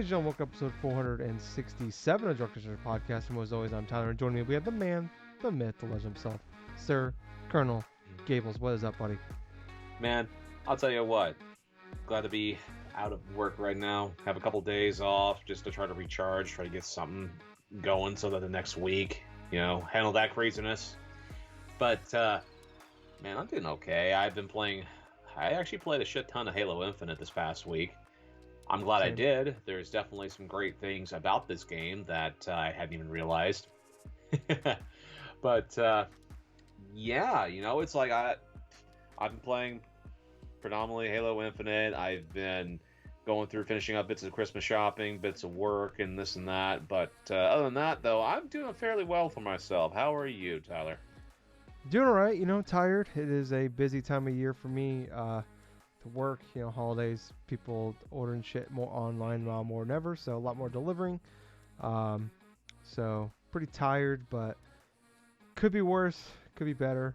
ladies and gentlemen, welcome to episode 467 of DrunkNerds podcast. And as always, I'm Tyler, and joining me, we have the man, the myth, the legend himself, Sir Colonel Gables. What is up, buddy? Man, I'll tell you what. Glad to be out of work right now. Have a couple days off just to try to recharge, try to get something going so that the next week, handle that craziness. But, man, I'm doing okay. I actually played a shit ton of Halo Infinite this past week. I'm glad Same. I did. There's definitely some great things about this game that I hadn't even realized. But, yeah, it's like I've been playing predominantly Halo Infinite. I've been going through finishing up bits of Christmas shopping, bits of work, and this and that. But other than that, though, I'm doing fairly well for myself. How are you, Tyler? Doing all right, tired. It is a busy time of year for me to work, holidays, people ordering shit more online now more than ever, so a lot more delivering. So pretty tired, but could be worse, could be better.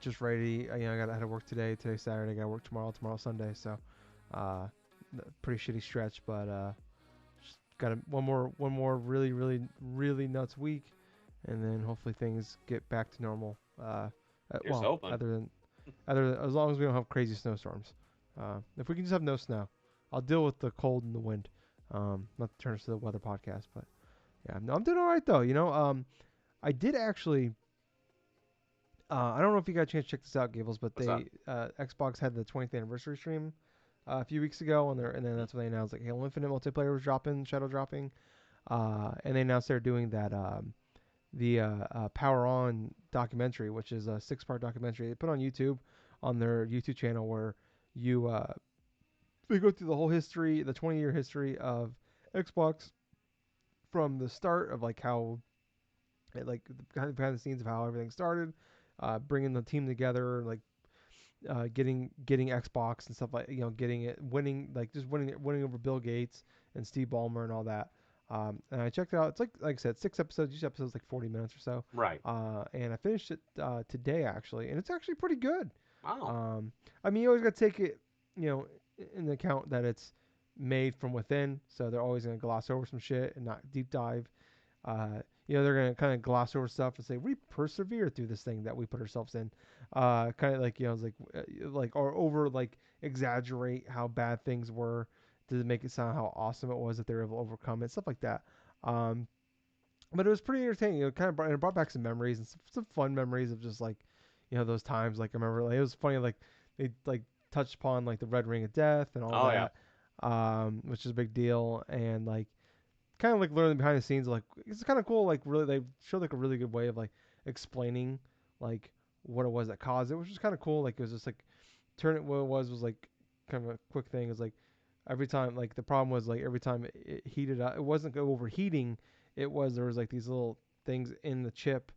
Just ready. I had to work today. Today's Saturday. I got to work tomorrow. Tomorrow Sunday. So, pretty shitty stretch. But just got one more really nuts week, and then hopefully things get back to normal. Here's hoping. Other than as long as we don't have crazy snowstorms. If we can just have no snow, I'll deal with the cold and the wind. Not to turn us to the weather podcast, but yeah, no, I'm doing all right though. I did actually. I don't know if you got a chance to check this out, Gables, but Xbox had the 20th anniversary stream a few weeks ago, and then that's when they announced like Halo Infinite multiplayer was shadow dropping, and they announced they're doing that the Power On documentary, which is a 6-part documentary they put on YouTube on their YouTube channel where they go through the whole history, the 20-year history of Xbox from the start of like how like behind the scenes of how everything started. Bringing the team together, like getting Xbox and stuff like getting it, winning over Bill Gates and Steve Ballmer and all that. And I checked it out. It's like I said, 6 episodes. Each episode's like 40 minutes or so. Right. And I finished it today actually, and it's actually pretty good. Wow. I mean, you always got to take it, in account that it's made from within, so they're always gonna gloss over some shit and not deep dive. They're gonna kind of gloss over stuff and say we persevere through this thing that we put ourselves in. Kind of like it's like or over like exaggerate how bad things were to make it sound how awesome it was that they were able to overcome it, stuff like that. But it was pretty entertaining. It it brought back some memories and some fun memories of just like those times. Like I remember like it was funny like they like touched upon like the Red Ring of Death and all that, which is a big deal, and like kind of like learning behind the scenes, like it's kind of cool. Like really, they showed like a really good way of like explaining like what it was that caused it, which was kind of cool. Like it was just like what it was like kind of a quick thing. It was like every time like the problem was like every time it heated up, it wasn't overheating. There was like these little things in the chip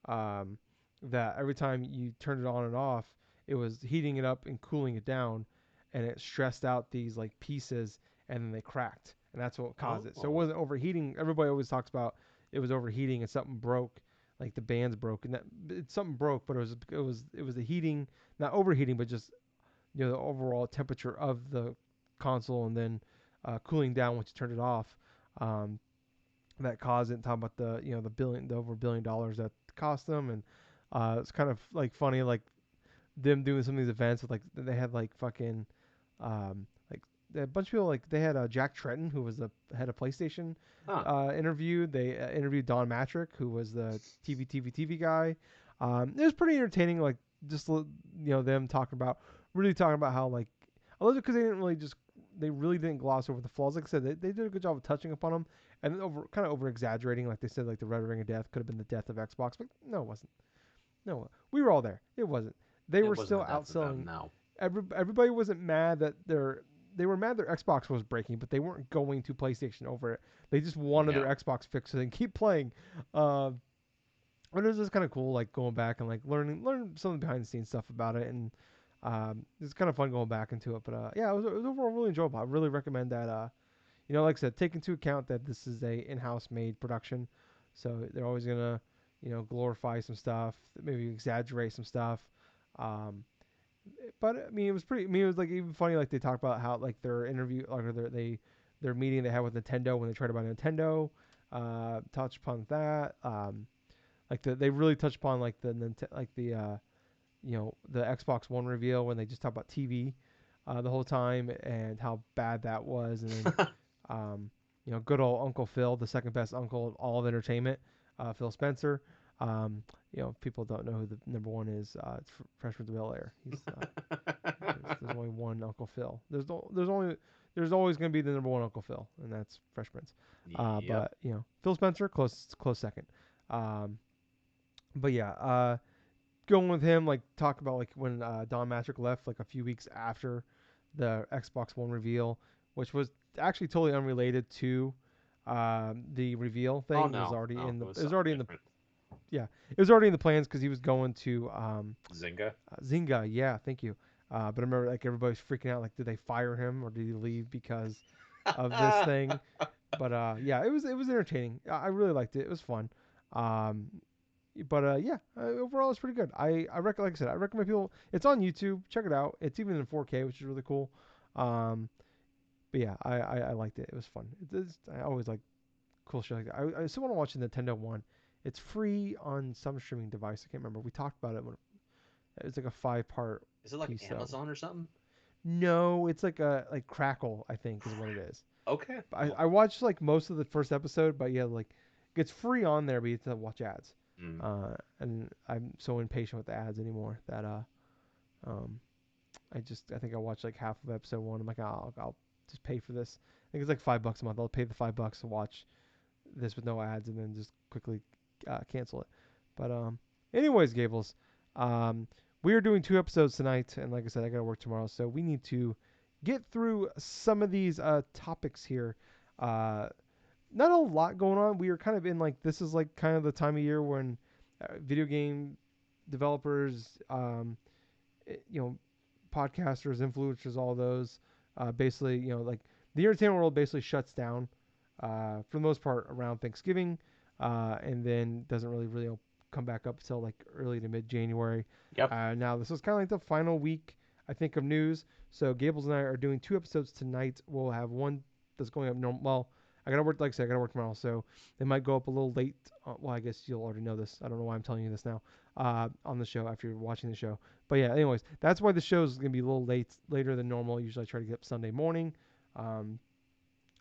that every time you turned it on and off, it was heating it up and cooling it down, and it stressed out these like pieces, and then they cracked, and that's what caused it. So it wasn't overheating. Everybody always talks about it was overheating and something broke, like the bands broke, and something broke, but it was the heating, not overheating, but just the overall temperature of the console, and then cooling down once you turned it off. That caused it. And talking about the over $1 billion that cost them, and it's kind of like funny, like them doing some of these events with like they had like fucking like a bunch of people, like they had Jack Tretton, who was the head of PlayStation, interviewed. They interviewed Don Matrick, who was the TV guy. It was pretty entertaining, like just them really talking about how like I love it because they really didn't gloss over the flaws. Like I said, they did a good job of touching upon them, and then over exaggerating. Like they said, like the Red Ring of Death could have been the death of Xbox, but no, it wasn't. No, we were all there. It wasn't. They were still outselling. No. Everybody wasn't mad that they were mad their Xbox was breaking, but they weren't going to PlayStation over it. They just wanted their Xbox fixed so they can keep playing. But it was just kind of cool, like going back and like learn some of the behind the scenes stuff about it, and it's kind of fun going back into it. But yeah, it was overall really enjoyable. I really recommend that. Like I said, take into account that this is a in-house made production, so they're always gonna glorify some stuff, maybe exaggerate some stuff. But I mean, it was pretty. I mean, it was like even funny. Like they talked about how like their interview, or their meeting they had with Nintendo when they tried to buy Nintendo. Touched upon that. Like they really touched upon like the the Xbox One reveal when they just talked about TV the whole time and how bad that was, and then good old Uncle Phil, the second best uncle of all of entertainment, Phil Spencer. People don't know who the number one is. It's Fresh Prince of Bel Air. He's there's only one Uncle Phil. There's always going to be the number one Uncle Phil, and that's Fresh Prince. Yep. But Phil Spencer, close second. Um, but yeah, going with him, like talk about like when Don Matrick left, like a few weeks after the Xbox One reveal, which was actually totally unrelated to the reveal Oh thing. It was no, already no, in the it was it was something already in the different. yeah it was already in the plans because he was going to Zynga. Zynga. Yeah, thank you. But I remember like everybody's freaking out, like did they fire him or did he leave because of this thing? But yeah, it was entertaining. I really liked it. It was fun. Um, but yeah, overall it's pretty good. Like I said, I recommend people. It's on YouTube. Check it out. It's even in 4K, which is really cool. Um, but yeah, I liked it. It was fun. I always like cool shit like that. I still want to watch the Nintendo one. It's free on some streaming device. I can't remember. We talked about it when it was like a 5 part Is it like piece though. Amazon or something? No, it's like a like Crackle, I think is what it is. Okay. I watched like most of the first episode, but yeah, like it's free on there, but you have to watch ads. Mm. And I'm so impatient with the ads anymore that um I think I watched like half of episode one. I'm like, oh, I'll just pay for this. I think it's like $5 a month. I'll pay the $5 to watch this with no ads, and then just quickly cancel it. But anyways, Gables, um, we are doing 2 episodes tonight, and like I said, I gotta work tomorrow, so we need to get through some of these topics here. Uh, Not a lot going on. We are kind of in like this is like kind of the time of year when video game developers, you know, podcasters, influencers, all those, basically, like the entertainment world basically shuts down for the most part around Thanksgiving, and then doesn't really come back up until like early to mid January. Yep. Now this is kind of like the final week, I think, of news. So Gables and I are doing 2 episodes tonight. We'll have one that's going up normal. Well, I gotta work, like I said, I gotta work tomorrow, so they might go up a little late. Well, I guess you'll already know this. I don't know why I'm telling you this now on the show after you're watching the show. But yeah, anyways, that's why the show is gonna be a little later than normal. Usually I try to get up Sunday morning. Um,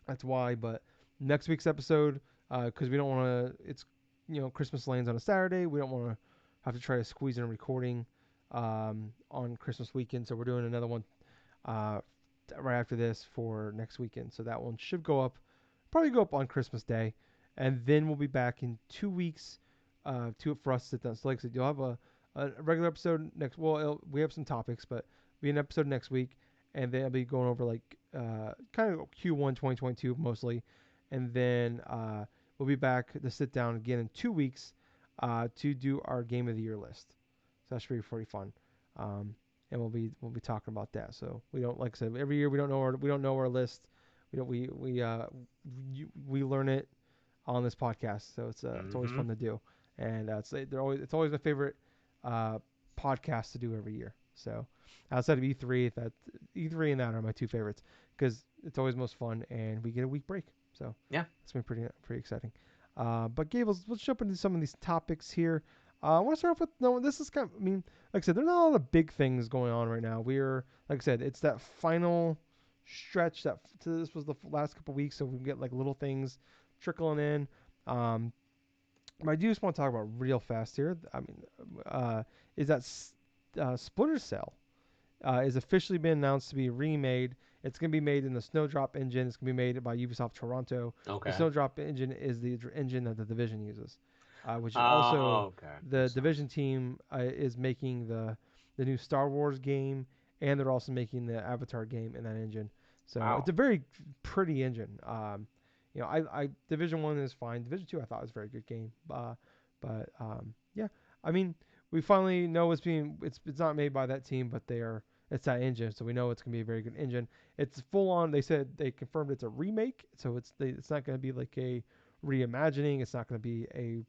that's why. But next week's episode, because we don't want to, it's Christmas lands on a Saturday. We don't want to have to try to squeeze in a recording on Christmas weekend. So we're doing another one uh, right after this for next weekend. So that one should go up, probably go up on Christmas Day, and then we'll be back in 2 weeks for us to sit down. So like I said, you'll have a regular episode next. Well, we have some topics, but be an episode next week, and then I'll be going over like kind of Q1 2022 mostly, and then we'll be back to sit down again in 2 weeks to do our game of the year list. So that should be pretty fun. And we'll be talking about that. So we don't, like I said, every year we don't know our list. We learn it on this podcast. So it's always Mm-hmm. fun to do, and it's always my favorite uh, podcast to do every year. So outside of E3, E3 and that are my two favorites because it's always most fun, and we get a week break. So Yeah. it's been pretty exciting. But Gabe, let's jump into some of these topics here. I want to start off with no. This is kind of, I mean, like I said, there's not a lot of big things going on right now. We're like I said, it's that final stretch this was the last couple weeks, so we can get like little things trickling in. Um, but I do just want to talk about real fast here. I mean, is that Splinter Cell is officially been announced to be remade. It's going to be made in the Snowdrop engine. It's going to be made by Ubisoft Toronto. The Okay. Snowdrop engine is the engine that the Division uses, which is also Oh, okay. the Makes sense. Division team is making the new Star Wars game, and they're also making the Avatar game in that engine. So it's Wow. a very pretty engine. I Division One is fine. Division Two I thought was a very good game. But yeah, I mean, we finally know it's not made by that team, but it's that engine, so we know it's gonna be a very good engine. It's full on. They said they confirmed it's a remake, so it's not gonna be like a reimagining. It's not gonna be a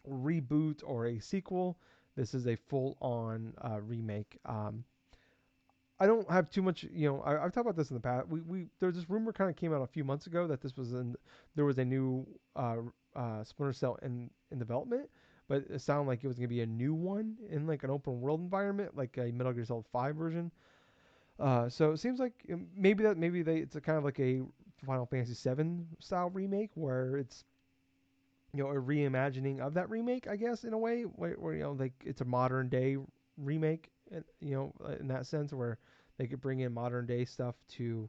reboot or a sequel. This is a full on remake. I don't have too much. I've talked about this in the past. We there's this rumor kind of came out a few months ago that there was a new Splinter Cell in development, but it sounded like it was gonna be a new one in like an open world environment, like a Metal Gear Solid 5 version. So it seems like maybe they it's a kind of like a Final Fantasy 7 style remake where it's a reimagining of that remake, I guess, in a way, where like it's a modern day remake, in that sense, where they could bring in modern day stuff to,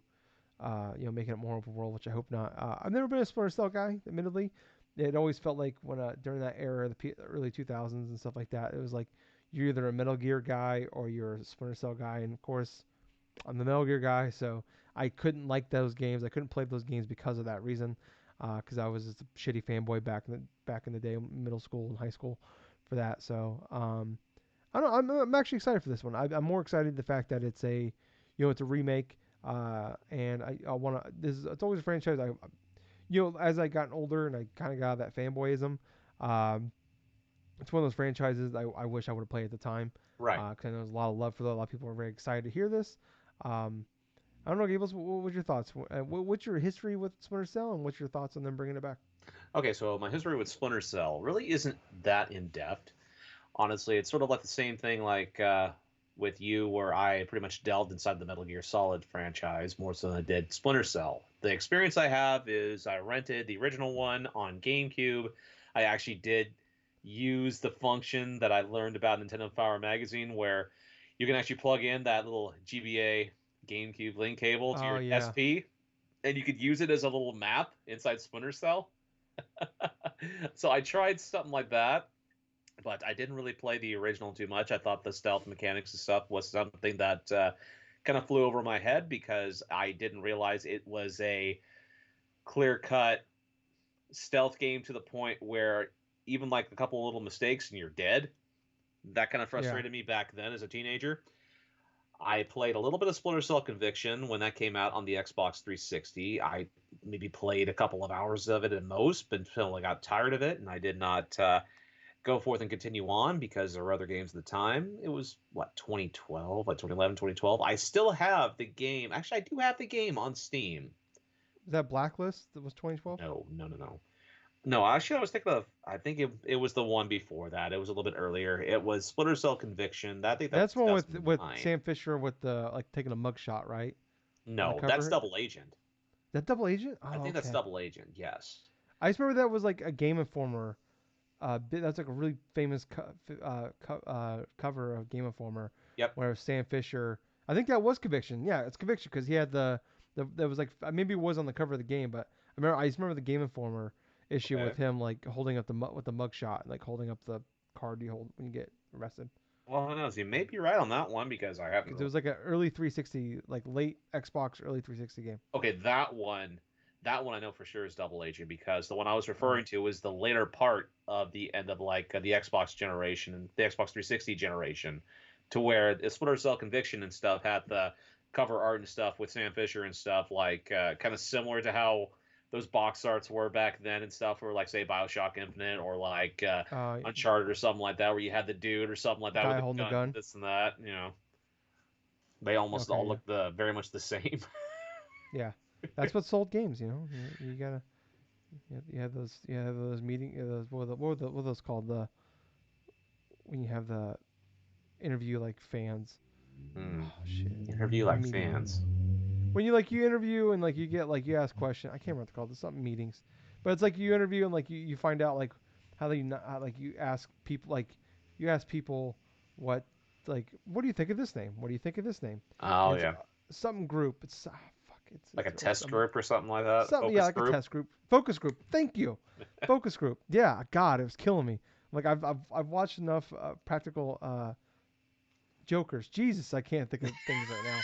making it more open world, which I hope not. I've never been a Splinter Cell guy, admittedly. It always felt like when during that era, the early 2000s and stuff like that, it was like you're either a Metal Gear guy or you're a Splinter Cell guy, and of course, I'm the Metal Gear guy, so I couldn't like those games. I couldn't play those games because of that reason, because I was just a shitty fanboy back in the day, middle school and high school, for that. So I don't. I'm actually excited for this one. I'm more excited the fact that it's a remake, and I want to. It's always a franchise. As I gotten older and I kind of got out of that fanboyism, um, it's one of those franchises I wish I would have played at the time, Right. because I know there's a lot of love for that. A lot of people are very excited to hear this. Um, I don't know, Gables. What's your thoughts? What's your history with Splinter Cell, and what's your thoughts on them bringing it back? Okay, so my history with Splinter Cell really isn't that in depth. Honestly, it's sort of like the same thing like with you, where I pretty much delved inside the Metal Gear Solid franchise more so than I did Splinter Cell. The experience I have is I rented the original one on GameCube. I actually did use the function that I learned about Nintendo Power Magazine, where you can actually plug in that little GBA GameCube link cable to Oh your yeah, SP, and you could use it as a little map inside Splinter Cell. So I tried something like that, but I didn't really play the original too much. I thought the stealth mechanics and stuff was something that kind of flew over my head because I didn't realize it was a clear cut stealth game to the point where even like a couple of little mistakes and you're dead. That kind of yeah. frustrated me back then as a teenager. I played a little bit of Splinter Cell Conviction when that came out on the Xbox 360. I maybe played a couple of hours of it at most, but until I got tired of it, and I did not go forth and continue on because there were other games at the time. It was what 2012, like 2011, 2012. I still have the game. Actually, I do have the game on Steam. Is that Blacklist that was 2012? No, no, no, no. No, actually, I was thinking of. I think it was the one before that. It was a little bit earlier. It was Splinter Cell Conviction. I think that's That's one with 2009. Sam Fisher with the like taking a mugshot, right? On the No, that's cover. Double Agent. That Double Agent? I Oh, think that's okay. Double Agent. Yes. I just remember that was like a Game Informer. That's like a really famous cover of Game Informer, Yep. where Sam Fisher. I think that was Conviction. Yeah, it's Conviction because he had that was like maybe it was on the cover of the game, but I just remember the Game Informer issue Okay. with him like holding up with the mugshot, like holding up the card you hold when you get arrested. Well, who knows? You may be right on that one because I haven't Because it really. was like an early 360, like late Xbox, early 360 game. Okay, that one I know for sure is Double Agent because the one I was Uh, referring to was the later part of the end of like the Xbox generation and the Xbox 360 generation, to where the Splinter Cell Conviction and stuff had the cover art and stuff with Sam Fisher and stuff like kind of similar to how those box arts were back then and stuff, or like say Bioshock Infinite or like uh, Uncharted or something like that, where you had the dude or something like that with guy the holding the gun, gun. this and that. They almost Okay, all yeah, look very much the same. yeah. That's what sold games. You gotta you have those meeting those what are those called the when you have the interview like fans. Hmm. Oh shit, Interview the like meeting fans. when you interview and like you get like you ask question. I can't remember what they're called. There's something meetings, but it's like you interview and like you find out like how they not how, like you ask people what what do you think of this name? What do you think of this name? And Oh it's yeah, something group. It's fuck. like a It's test group or something like that. A something yeah focus like a group. test group, focus group. Thank you, focus group. Yeah, God, it was killing me. Like I've watched enough practical jokers. Jesus, I can't think of things right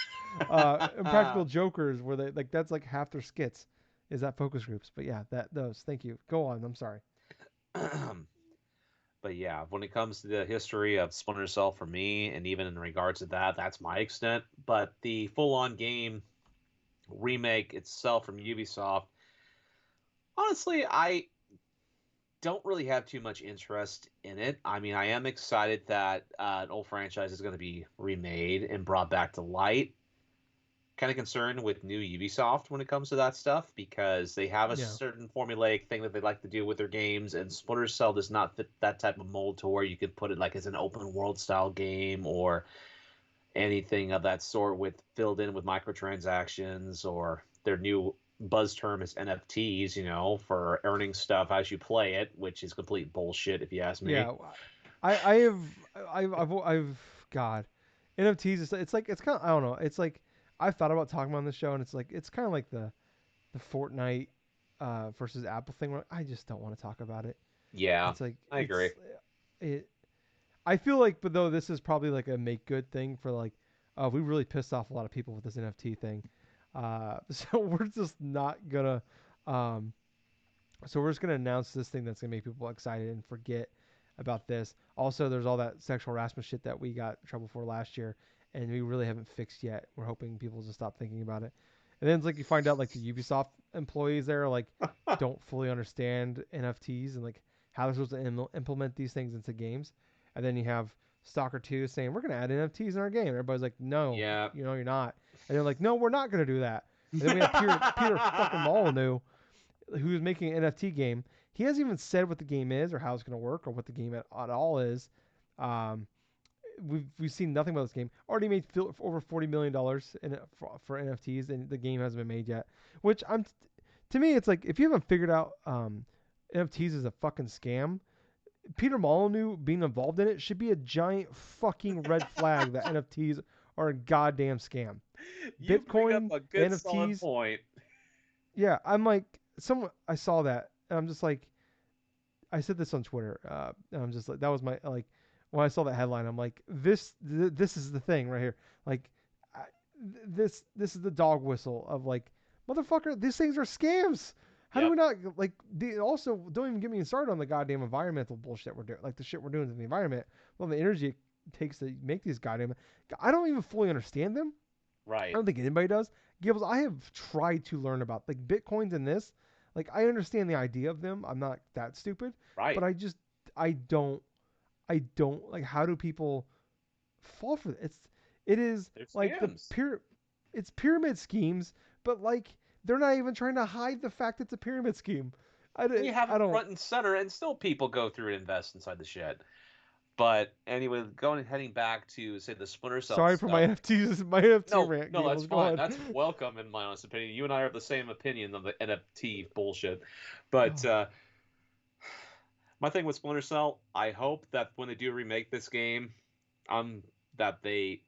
now. Impractical jokers where they like that's like half their skits is that focus groups. But yeah, that those. Thank you. Go on. I'm sorry. But yeah, when it comes to the history of Splinter Cell for me, and even in regards to that, that's my extent. But the full-on game remake itself from Ubisoft, honestly, I don't really have too much interest in it. I mean, I am excited that an old franchise is going to be remade and brought back to light. Kind of concerned with new Ubisoft when it comes to that stuff because they have a Yeah. certain formulaic thing that they like to do with their games, and Splinter Cell does not fit that type of mold to where you could put it like as an open world style game or anything of that sort with filled in with microtransactions or their new buzz term is NFTs, for earning stuff as you play it, which is complete bullshit if you ask me. Yeah. I have God, NFTs. It's like it's kind of I don't know. It's like I've thought about talking about on the show, and it's like it's kind of like the Fortnite versus Apple thing. Where I just don't want to talk about it. Yeah, It's like I agree. it. I feel like, but though this is probably like a make good thing for like, we really pissed off a lot of people with this NFT thing. So we're just not gonna um, so we're just gonna announce this thing that's gonna make people excited and forget about this. Also, there's all that sexual harassment shit that we got in trouble for last year, and we really haven't fixed yet. We're hoping people just stop thinking about it. And then it's like you find out like the Ubisoft employees there like don't fully understand NFTs and like how they're supposed to implement these things into games. And then you have Stalker 2 saying we're gonna add NFTs in our game. Everybody's like, no, Yeah. you're not. And they're like, no, we're not gonna do that. And then we have Peter fucking Molyneux who's making an NFT game. He hasn't even said what the game is or how it's going to work or what the game at all is. Um, we've seen nothing about this game. Already made over $40 million for NFTs, and the game hasn't been made yet. Which to me, it's like if you haven't figured out NFTs is a fucking scam, Peter Molyneux being involved in it should be a giant fucking red flag that NFTs are a goddamn scam. You bring up Bitcoin, a the good solid NFTs, point. yeah, I'm like someone I saw that and I'm just like I said this on Twitter. And I'm just like that was my like when I saw that headline I'm like this is the thing right here. Like I, this is the dog whistle of like motherfucker these things are scams. How do we Yep. not like also don't even get me started on the goddamn environmental bullshit we're doing like the shit we're doing to the environment. Well the energy it takes to make these goddamn I don't even fully understand them. I Right. don't think anybody does. Gibbles, I have tried to learn about like bitcoins and this. Like I understand the idea of them. I'm not that stupid, but Right. I don't like how do people fall for it? It is They're like scams. it's pyramid schemes, but like they're not even trying to hide the fact it's a pyramid scheme. And you have I them don't front and center, and still people go through and invest inside the shit. But anyway, going and heading back to say the Splinter Cell sorry for my stuff. NFTs my NFT No, rant no, that's Gables. Go fine. on. That's welcome in my honest opinion. You and I are of the same opinion of the NFT bullshit. But Oh, my thing with Splinter Cell, I hope that when they do remake this game, um, that they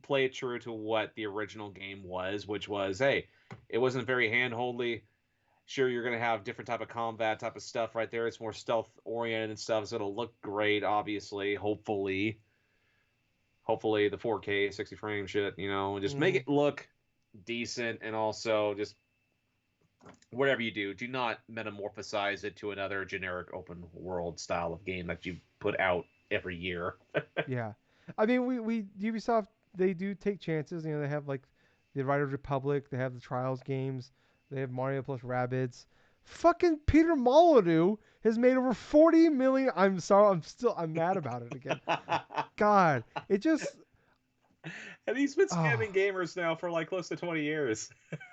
play it true to what the original game was, which was, hey, it wasn't very handholdly. Sure, you're gonna have different type of combat type of stuff right there. It's more stealth oriented and stuff, so it'll look great. Obviously, hopefully the 4K 60 frame shit, just make mm-hmm. it look decent, and also just whatever you do, do not metamorphosize it to another generic open world style of game that you put out every year. Yeah, I mean, we Ubisoft they do take chances. You know, they have like the Riders Republic, they have the Trials games, they have Mario plus Rabbids. Fucking Peter Molyneux has made over 40 million. I'm sorry, I'm mad about it again. God, it just And he's been oh scamming gamers now for like close to 20 years.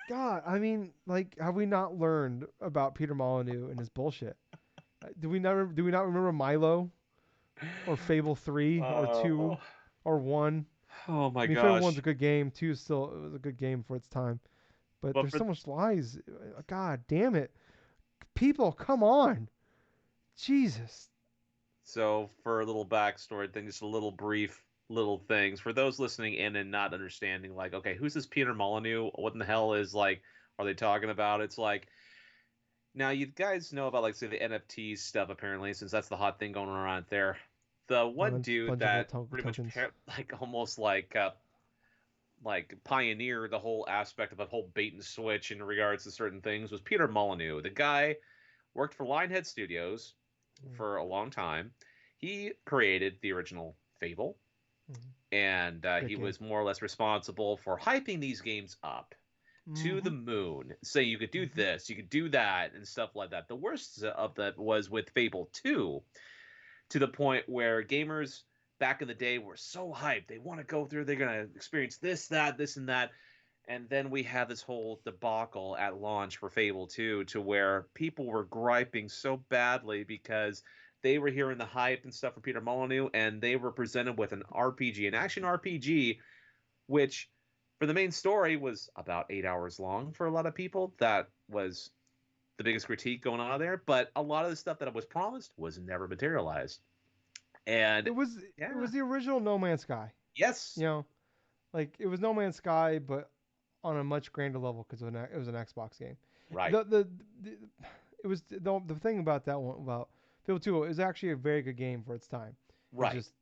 God. I mean, like, have we not learned about Peter Molyneux and his bullshit? Do we not remember Milo or Fable 3 or 2 Oh, or 1? oh my I mean, Fable One's gosh. a good game. Two is still it was a good game for its time, but But there's for so much lies. God damn it, people, come on, Jesus. for a little backstory thing, just a little brief little things for those listening in and not understanding, like, okay, who's this Peter Molyneux? What in the hell is like? Are they talking about? It's like now you guys know about like say the NFT stuff apparently, since that's the hot thing going around there. The one dude Fungible that pretty much tokens. like almost like pioneered the whole aspect of the whole bait and switch in regards to certain things was Peter Molyneux. The guy worked for Lionhead Studios Mm-hmm. for a long time. He created the original Fable, Mm-hmm. and Great he game. was more or less responsible for hyping these games up. to the Mm-hmm. moon, saying you could do Mm-hmm. this, you could do that, and stuff like that. The worst of that was with Fable 2, to the point where gamers back in the day were so hyped. They want to go through, they're going to experience this, that, this, and that. And then we have this whole debacle at launch for Fable 2 to where people were griping so badly because they were hearing the hype and stuff from Peter Molyneux, and they were presented with an RPG, an action RPG, which for the main story was about 8 hours long for a lot of people. That was the biggest critique going on there. But a lot of the stuff that was promised was never materialized. And It yeah, was the original No Man's Sky. yes, You know, like it was No Man's Sky, but on a much grander level because it was an Xbox game. right, The it was the thing about that one about Fable 2 is actually a very good game for its time. It's right. just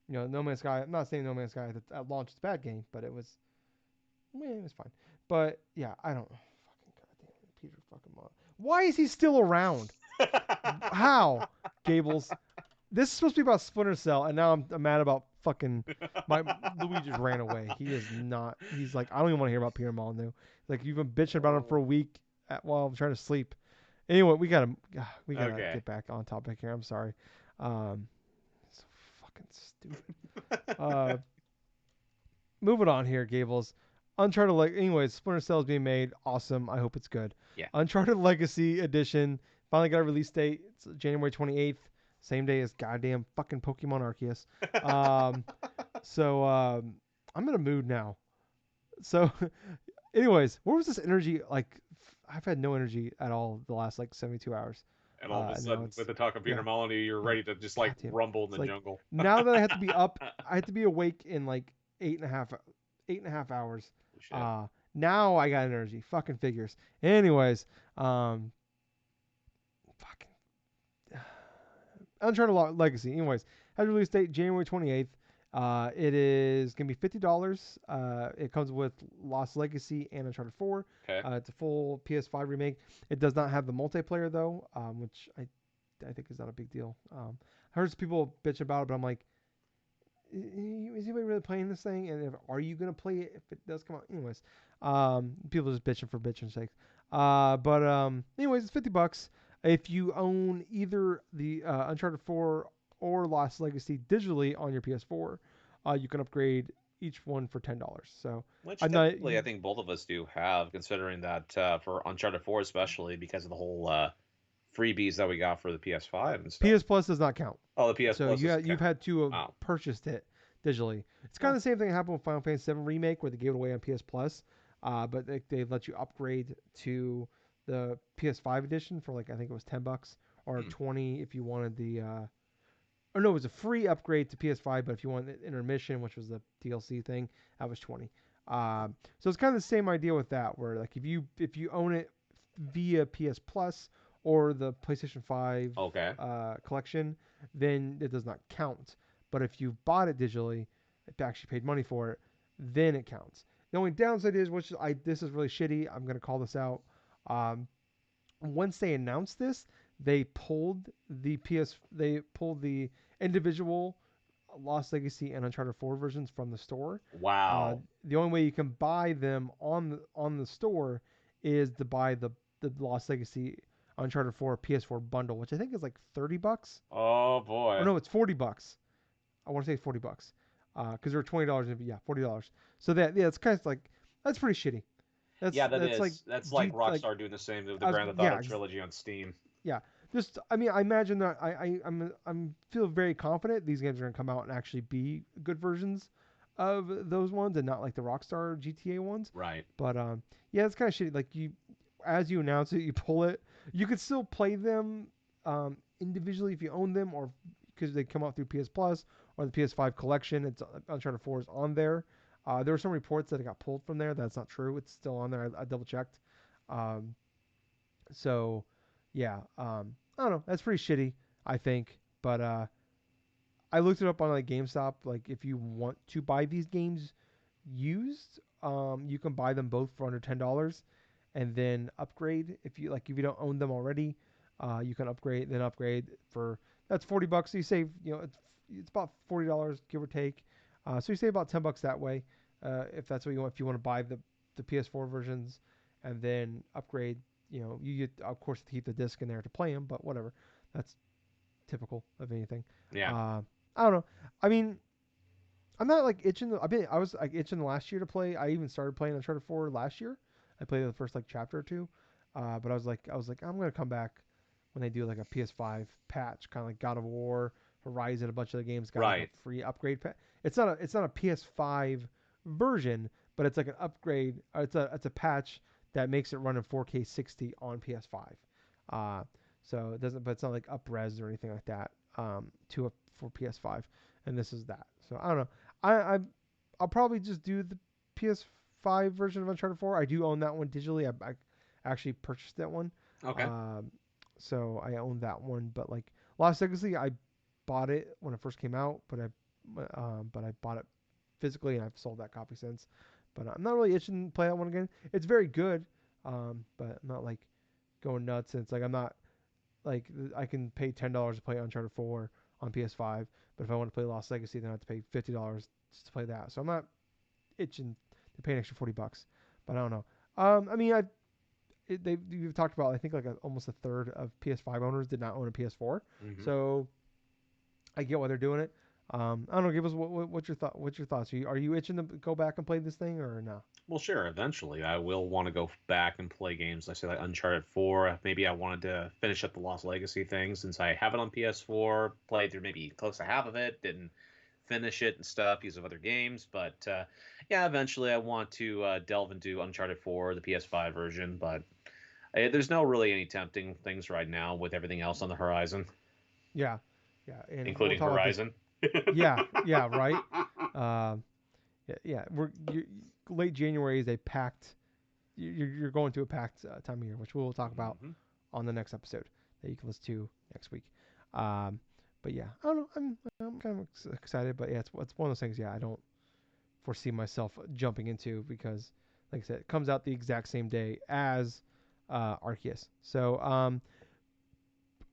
No Man's Sky. I'm not saying No Man's Sky at launch is a bad game, but it was fine. But yeah, I don't fucking goddamn Peter fucking Mon. Why is he still around? How, Gables? This is supposed to be about Splinter Cell, and now I'm mad about fucking my Luigi just ran away. He is not. He's like, I don't even want to hear about Peter Molyneux. Like you've been bitching about him for a Oh, week while I'm trying to sleep. Anyway, we gotta okay. get back on topic here. I'm sorry. So fucking stupid. Uh, moving on here, Gables. Uncharted anyways, Splinter Cell is being made. Awesome. I hope it's good. Yeah. Uncharted Legacy Edition finally got a release date. It's January 28th, same day as goddamn fucking Pokemon Arceus. Um, so I'm in a mood now. So, anyways, where was this energy? Like, I've had no energy at all the last like 72 hours. And all of a And now sudden, with it's the talk of Peter yeah, Molyneux, you're yeah. ready to just like Goddamn. rumble in It's the like jungle. now that I have to be up, I have to be awake in like 8.5 hours. Shit. Uh, Now I got energy. Fucking figures. Anyways, fucking Uncharted Legacy. Anyways, has a release date January 28th. It is gonna be $50. It comes with Lost Legacy and Uncharted 4. Okay. It's a full PS5 remake. It does not have the multiplayer though, which I think is not a big deal. I heard some people bitch about it, but I'm like, is anybody really playing this thing? And are you gonna play it if it does come out? Anyways, people just bitching for bitching sake. But anyways, it's $50 if you own either the Uncharted 4 or Lost Legacy digitally on your PS4. You can upgrade each one for $10. So Which I'm not technically, I think both of us do have, considering that for Uncharted 4, especially because of the whole freebies that we got for the PS5 and stuff. PS Plus does not count. Oh, the PS So Plus is you've okay. had to have Wow. purchased it digitally. It's kind Well, of the same thing that happened with Final Fantasy 7 Remake, where they gave it away on PS Plus, but they let you upgrade to the PS5 edition for like I think it was $10 or hmm. 20 if you wanted the. Or no, it was a free upgrade to PS5, but if you wanted the intermission, which was the DLC thing, that was 20. So it's kind of the same idea with that, where like if you own it via PS Plus or the PlayStation 5 Okay. collection, then it does not count. But if you bought it digitally, if you actually paid money for it, then it counts. The only downside is, which this is really shitty. I'm gonna call this out. Um, Once they announced this, they pulled the individual Lost Legacy and Uncharted 4 versions from the store. Wow. The only way you can buy them on the store is to buy the Lost Legacy Uncharted 4 PS4 bundle, which I think is like $30. Oh Or boy. no, it's $40. I want to say $40. Because they're $20. Yeah, $40. So it's kind of like that's pretty shitty. Yeah, that That's like is. That's like like Rockstar doing the same with the I was, Grand Theft Auto yeah, trilogy on Steam. yeah. Just I mean I imagine that I'm feel very confident these games are gonna come out and actually be good versions of those ones and not like the Rockstar GTA ones. Right. But yeah, it's kind of shitty. Like as you announce it, you pull it. You could still play them individually if you own them, or because they come out through PS Plus or the PS5 collection. It's Uncharted 4 is on there. There were some reports that it got pulled from there. That's not true. It's still on there. I double checked. Um, so yeah, I don't know. That's pretty shitty, I think. But I looked it up on like GameStop. Like if you want to buy these games used, you can buy them both for under $10, and then upgrade if you don't own them already. You can upgrade for that's $40. So you save it's about $40 give or take. So you save about $10 that way. If that's what you want, if you want to buy the PS4 versions, and then upgrade. You get of course to keep the disc in there to play them, but whatever. That's typical of anything. Yeah. Uh, I don't know. I mean, I'm not like itching. I was like itching last year to play. I even started playing Uncharted 4 last year. I played the first like chapter or two, but I was like I'm gonna come back when they do like a PS5 patch, kind of like God of War, Horizon. A bunch of the games got like a Right. free upgrade. It's not a PS5 version, but it's like an upgrade. It's a patch that makes it run in 4K 60 on PS5. Uh, so it doesn't, but it's not like upres or anything like that. For PS5, and this is that. So I don't know. I I'll probably just do the PS5 version of Uncharted 4. I do own that one digitally. I actually purchased that one. Okay. Um, so I own that one. But like Lost Legacy, I bought it when it first came out, but I bought it physically and I've sold that copy since. But I'm not really itching to play that one again. It's very good, but I'm not like going nuts. And it's like I'm not like I can pay $10 to play Uncharted 4 on PS5, but if I want to play Lost Legacy, then I have to pay $50 to play that. So I'm not itching to pay an extra $40. But I don't know. I mean, you've talked about I think like almost a third of PS5 owners did not own a PS4, Hmm. so I get why they're doing it. I don't know. Give us what's your thought. What's your thoughts? Are you itching to go back and play this thing or no? Well, sure. Eventually, I will want to go back and play games. I say like Uncharted 4. Maybe I wanted to finish up the Lost Legacy thing since I have it on PS4. Played through maybe close to half of it. Didn't finish it and stuff because of other games. But yeah, eventually I want to delve into Uncharted 4, the PS5 version. But there's no really any tempting things right now with everything else on the horizon, Yeah, yeah, and we'll including talk about this. Horizon. Yeah, yeah, right. Um, yeah, yeah. Late January is a packed. You're going to a packed time of year, which we'll talk about Hmm. on the next episode that you can listen to next week. Um, but yeah, I don't know. I'm kind of excited, but yeah, it's one of those things. Yeah, I don't foresee myself jumping into because, like I said, it comes out the exact same day as Arceus. So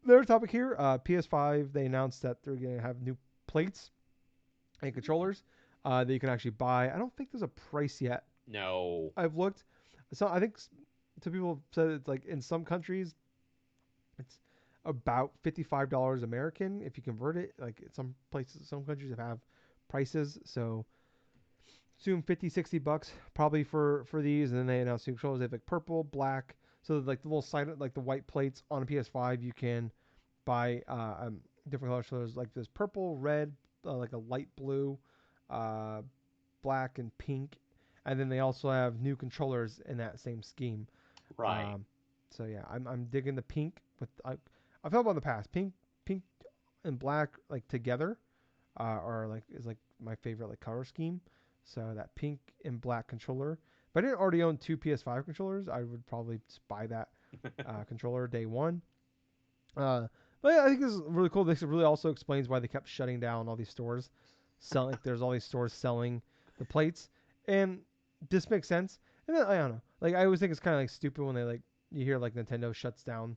their topic here, PS5. They announced that they're gonna have new plates and controllers that you can actually buy. I don't think there's a price yet. No. I've looked. So I think some people said it's like in some countries it's about $55 American if you convert it. Like some places, some countries have prices. So assume 50, $60 probably for these. And then they announce new controllers. They have like purple, black. So like the little side, like the white plates on a PS5, you can buy different colors. So there's like this purple, red, like a light blue, uh, black, and pink. And then they also have new controllers in that same scheme. Right. Um, so yeah, I'm digging the pink with I've felt about the past pink and black like together are like is like my favorite like color scheme. So that pink and black controller. If I didn't already own two PS5 controllers, I would probably just buy that controller day one. But yeah, I think this is really cool. This really also explains why they kept shutting down all these stores, selling. Like, there's all these stores selling the plates, and this makes sense. And then, I don't know. Like I always think it's kind of like stupid when they like you hear like Nintendo shuts down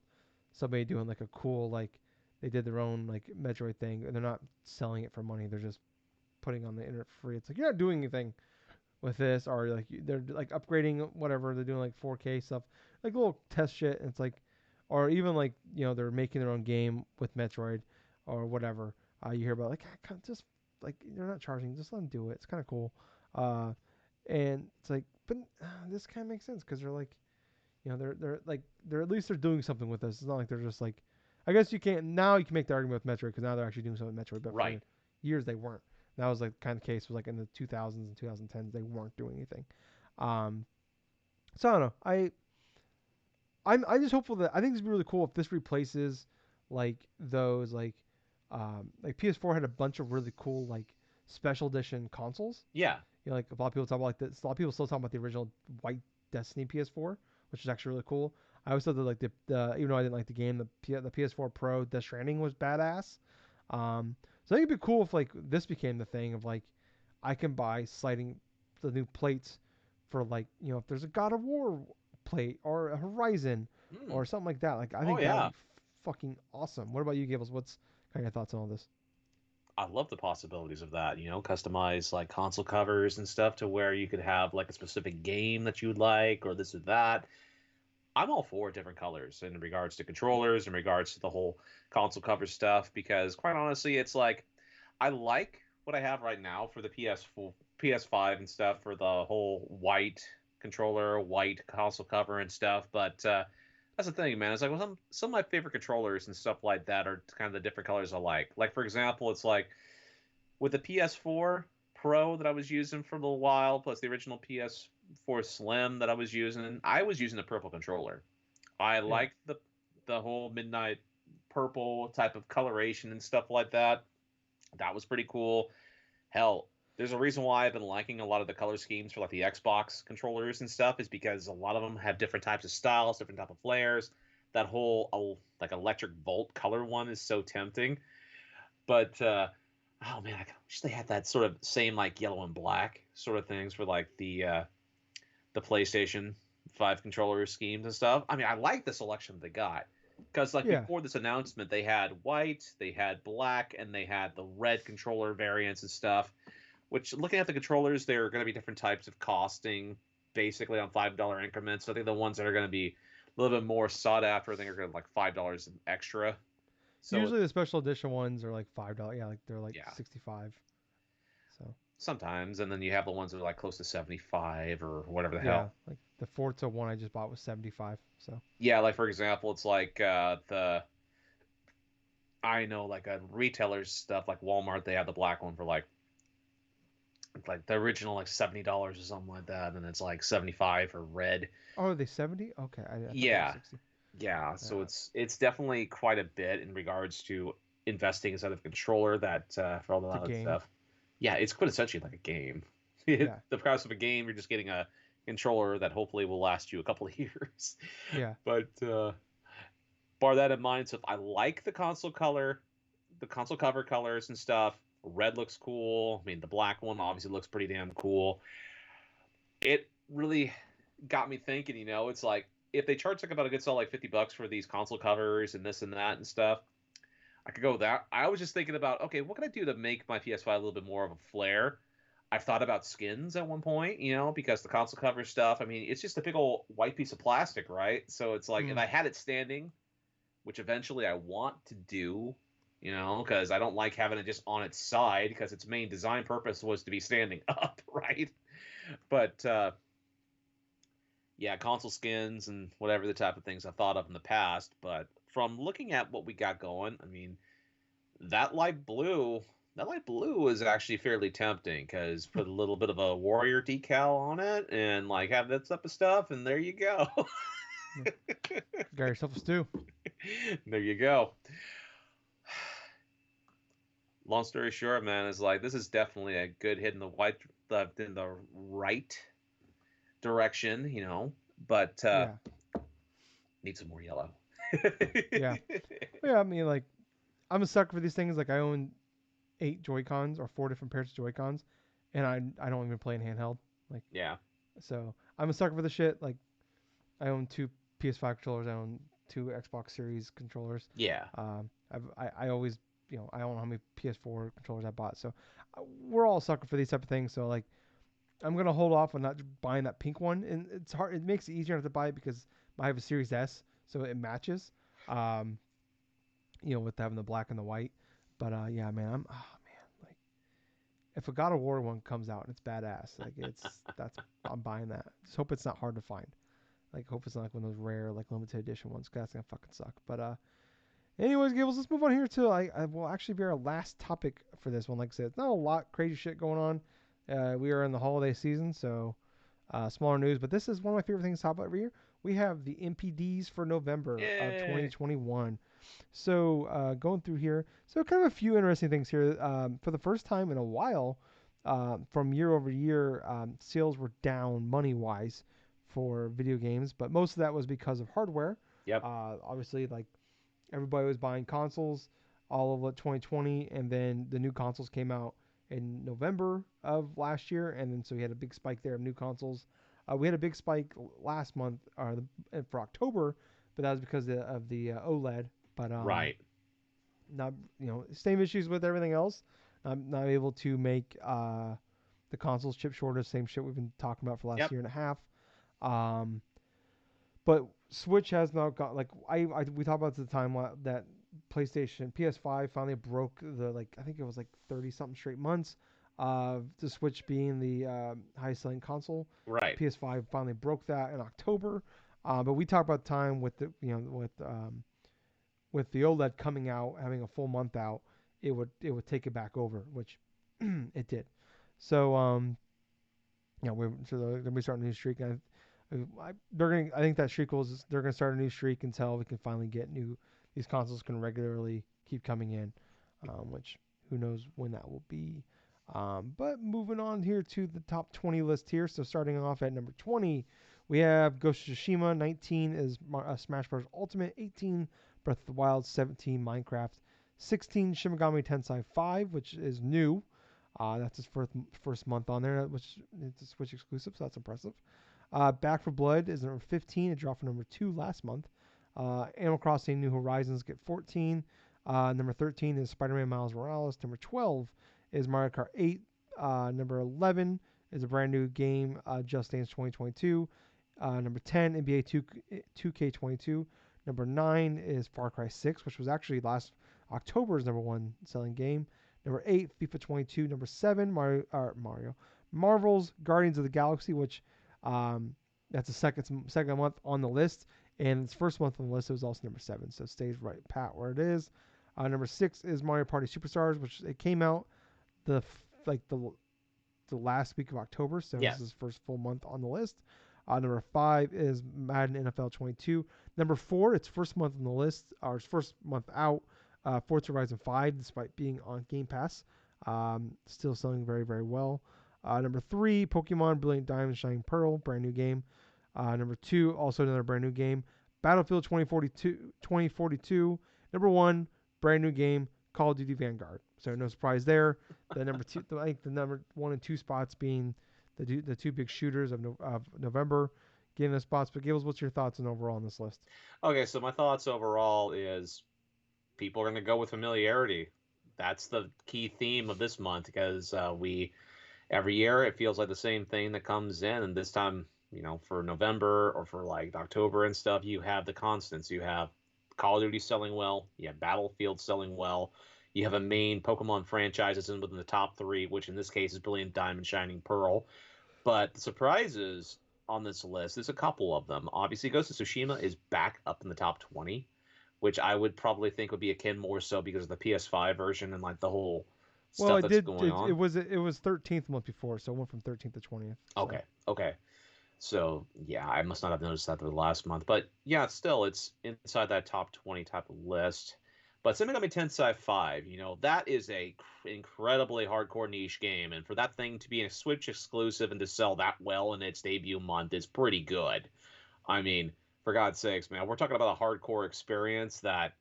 somebody doing like a cool like they did their own like Metroid thing, and they're not selling it for money. They're just putting on the internet for free. It's like you're not doing anything with this, or like they're like upgrading whatever. They're doing like 4K stuff, like little test shit. And it's like, or even like they're making their own game with Metroid or whatever. You hear about like just like they're not charging, just let them do it. It's kind of cool. Uh, and it's like, but this kind of makes sense because they're like, they're like they're at least they're doing something with this. It's not like they're just like, I guess you can't now you can make the argument with Metroid because now they're actually doing something with Metroid, but for Right. years they weren't. That was like kind of the case was like in the 2000s and 2010s they weren't doing anything. Um, so I don't know. I'm just hopeful that I think this would be really cool if this replaces like those like PS4 had a bunch of really cool like special edition consoles. Yeah. Like a lot of people talk about like this. A lot of people still talk about the original white Destiny PS4, which is actually really cool. I always thought that like the even though I didn't like the game, the PS4 Pro Death Stranding was badass. So I think it'd be cool if like this became the thing of like I can buy sliding the new plates for like if there's a God of War plate or a Horizon Hmm. or something like that. Like I Oh think that would yeah. be fucking awesome. What about you, Gables? What's kind of your thoughts on all this? I love the possibilities of that. Customize like console covers and stuff to where you could have like a specific game that you would like or this or that. I'm all for different colors in regards to controllers, in regards to the whole console cover stuff, because quite honestly, it's like I like what I have right now for the PS4, PS5 and stuff for the whole white controller, white console cover and stuff. But that's the thing, man. It's like, well, some of my favorite controllers and stuff like that are kind of the different colors I like. Like for example, it's like with the PS4 Pro that I was using for a little while, plus the original PS4 Slim that I was using a purple controller. I Yeah. liked the whole midnight purple type of coloration and stuff like that. That was pretty cool. Hell, there's a reason why I've been liking a lot of the color schemes for like the Xbox controllers and stuff is because a lot of them have different types of styles, different type of flares. That whole like electric volt color one is so tempting. But oh man, I wish they had that sort of same like yellow and black sort of things for like the PlayStation 5 controller schemes and stuff. I mean, I like the selection they got because like Yeah. before this announcement, they had white, they had black, and they had the red controller variants and stuff. Which looking at the controllers, they're going to be different types of costing, basically on $5 increments. So I think the ones that are going to be a little bit more sought after, I think are going to like $5 extra. So Usually the special edition ones are like $5. Yeah, like they're like yeah, 65. So sometimes, and then you have the ones that are like close to 75 or whatever the yeah, hell. like the Forza one I just bought was 75. So Yeah, like for example, it's like the I know like retailers stuff like Walmart, they have the black one for like the original like $70 or something like that, and it's like 75 for red. oh, are they 70? Okay, I thought they were Yeah, 60. yeah. Yeah, So it's definitely quite a bit in regards to investing inside of a controller that for all it's a that other game. stuff. Yeah, it's quintessentially like a game. The Yeah, price of a game, you're just getting a controller that hopefully will last you a couple of years. yeah, But bar that in mind, so if I like the console cover colors and stuff, red looks cool. I mean, the black one obviously looks pretty damn cool. It really got me thinking. It's like if they charge like about a good sell like $50 for these console covers and this and that and stuff, I could go with that. I was just thinking about, okay, what can I do to make my PS5 a little bit more of a flair? I've thought about skins at one point, because the console cover stuff, I mean, it's just a big old white piece of plastic, right? So it's like if mm, I had it standing, which eventually I want to do, because I don't like having it just on its side because its main design purpose was to be standing up, right? But yeah, console skins and whatever the type of things I've thought of in the past. But from looking at what we got going, I mean, that light blue, that light blue is actually fairly tempting because put a little bit of a warrior decal on it and like have that type of stuff, and there you go. yeah. Got yourself a stew. There you go. Long story short, man, is like this is definitely a good hit in the right direction, but Yeah, need some more yellow. yeah, yeah. I mean, like I'm a sucker for these things. Like I own 8 Joy Cons or 4 different pairs of Joy Cons, and I don't even play in handheld. Like Yeah, so, I'm a sucker for the shit. Like I own 2 PS5 controllers. I own 2 Xbox Series controllers. yeah, I always, I don't know how many PS4 controllers I bought. So we're all sucker for these type of things. So like, I'm gonna hold off on not buying that pink one, and it's hard. It makes it easier not to buy it because I have a Series S, so it matches. Um, with having the black and the white. But yeah, man, oh man, like if a God of War one comes out and it's badass, like I'm buying that. Just hope it's not hard to find. Like hope it's not like one of those rare like limited edition ones, 'cause that's gonna fucking suck. But anyways, Gables, let's move on here to I will actually be our last topic for this one. Like I said, it's not a lot crazy shit going on. We are in the holiday season, so smaller news. But this is one of my favorite things to talk about every year. We have the MPDs for November of yay, 2021. So going through here, so kind of a few interesting things here. For the first time in a while, from year over year, sales were down money wise for video games, but most of that was because of hardware. yep, Obviously, like everybody was buying consoles all of 2020, and then the new consoles came out in November of last year, and then so we had a big spike there of new consoles. We had a big spike last month, for October, but that was because of the OLED. But right, not same issues with everything else. not able to make the consoles chip shortage. Same shit we've been talking about for the last Yep. year and a half. Um, but Switch has now got like we talked about at the time that PlayStation PS5 finally broke the like I think it was like 30 something straight months of the Switch being the highest selling console. Right. PS5 finally broke that in October. But we talked about time with the with the OLED coming out, having a full month out, it would take it back over, which it did. So they're gonna be starting a new streak. And I think that streak was they're gonna start a new streak until we can finally get these consoles can regularly keep coming in, which who knows when that will be. But moving on here to the top 20 list here. So starting off at number 20, we have Ghost of Tsushima. 19 is Smash Bros. Ultimate. 18 Breath of the Wild. 17 Minecraft. 16 Shin Megami Tensei 5, which is new. That's his first month on there, which is a Switch exclusive, so that's impressive. Back for Blood is number 15. It dropped from number 2 last month. Animal Crossing New Horizons get 14. Number 13 is Spider-Man Miles Morales. Number 12 is Mario Kart 8. Number 11 is a brand new game, Just Dance 2022. Number 10, NBA 2K22. Number 9 is Far Cry 6, which was actually last October's number one selling game. Number 8, FIFA 22. Number 7, Marvel's Guardians of the Galaxy, which that's the second month on the list, and its first month on the list it was also number 7, so it stays right pat where it is. Number 6 is Mario Party Superstars, which it came out the like the last week of October, so Yeah. this is first full month on the list. Number 5 is Madden NFL 22. Number 4, its first month on the list, or its first month out, Forza Horizon 5, despite being on Game Pass, still selling very, very well. Number 3, Pokemon Brilliant Diamond Shining Pearl, brand new game. Number 2, also another brand new game. Battlefield 2042. Number 1, brand new game, Call of Duty Vanguard. So no surprise there. The number 2, I think the number 1 and 2 spots being the two big shooters of November getting the spots. But Gables, what's your thoughts on overall on this list? Okay, so my thoughts overall is people are going to go with familiarity. That's the key theme of this month because we every year it feels like the same thing that comes in, and this time, for November or for like October and stuff, you have the constants. You have Call of Duty selling well, you have Battlefield selling well, you have a main Pokemon franchise that's in within the top three, which in this case is Brilliant Diamond, Shining Pearl. But the surprises on this list, there's a couple of them. Obviously, Ghost of Tsushima is back up in the top 20, which I would probably think would be akin more so because of the PS5 version and like the whole Well, stuff that's going it on. was 13th month before, so it went from 13th to 20th. So Okay, okay. So yeah, I must not have noticed that the last month, but yeah, still it's inside that top 20 type of list. But Shin Megami Tensei 5, that is a incredibly hardcore niche game, and for that thing to be a Switch exclusive and to sell that well in its debut month is pretty good. I mean, for God's sakes, man, we're talking about a hardcore experience that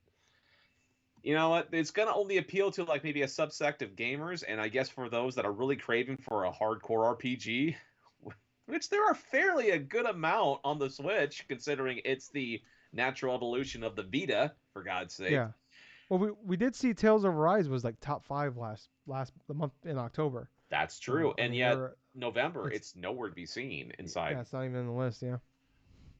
you know what? It's gonna only appeal to like maybe a subsect of gamers, and I guess for those that are really craving for a hardcore RPG, which there are fairly a good amount on the Switch, considering it's the natural evolution of the Vita. For God's sake, yeah. Well, we did see Tales of Arise was like top 5 last the month in October. that's true. So I And mean yet they're November, it's it's nowhere to be seen inside. yeah, it's not even in the list. Yeah.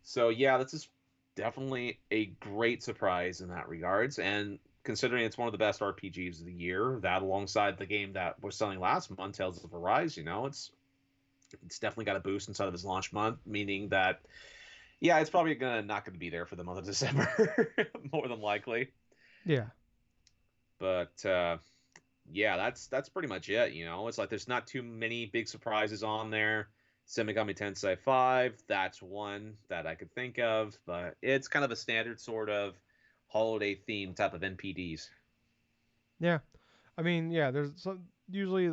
So yeah, this is definitely a great surprise in that regards, and considering it's one of the best RPGs of the year, that alongside the game that was selling last month, Tales of Arise, it's definitely got a boost inside of its launch month, meaning that yeah, it's probably not gonna be there for the month of December, more than likely. Yeah. But yeah, that's pretty much it. It's like there's not too many big surprises on there. Shin Megami Tensei 5, that's one that I could think of, but it's kind of a standard sort of holiday theme type of NPDs. Yeah. I mean, yeah, usually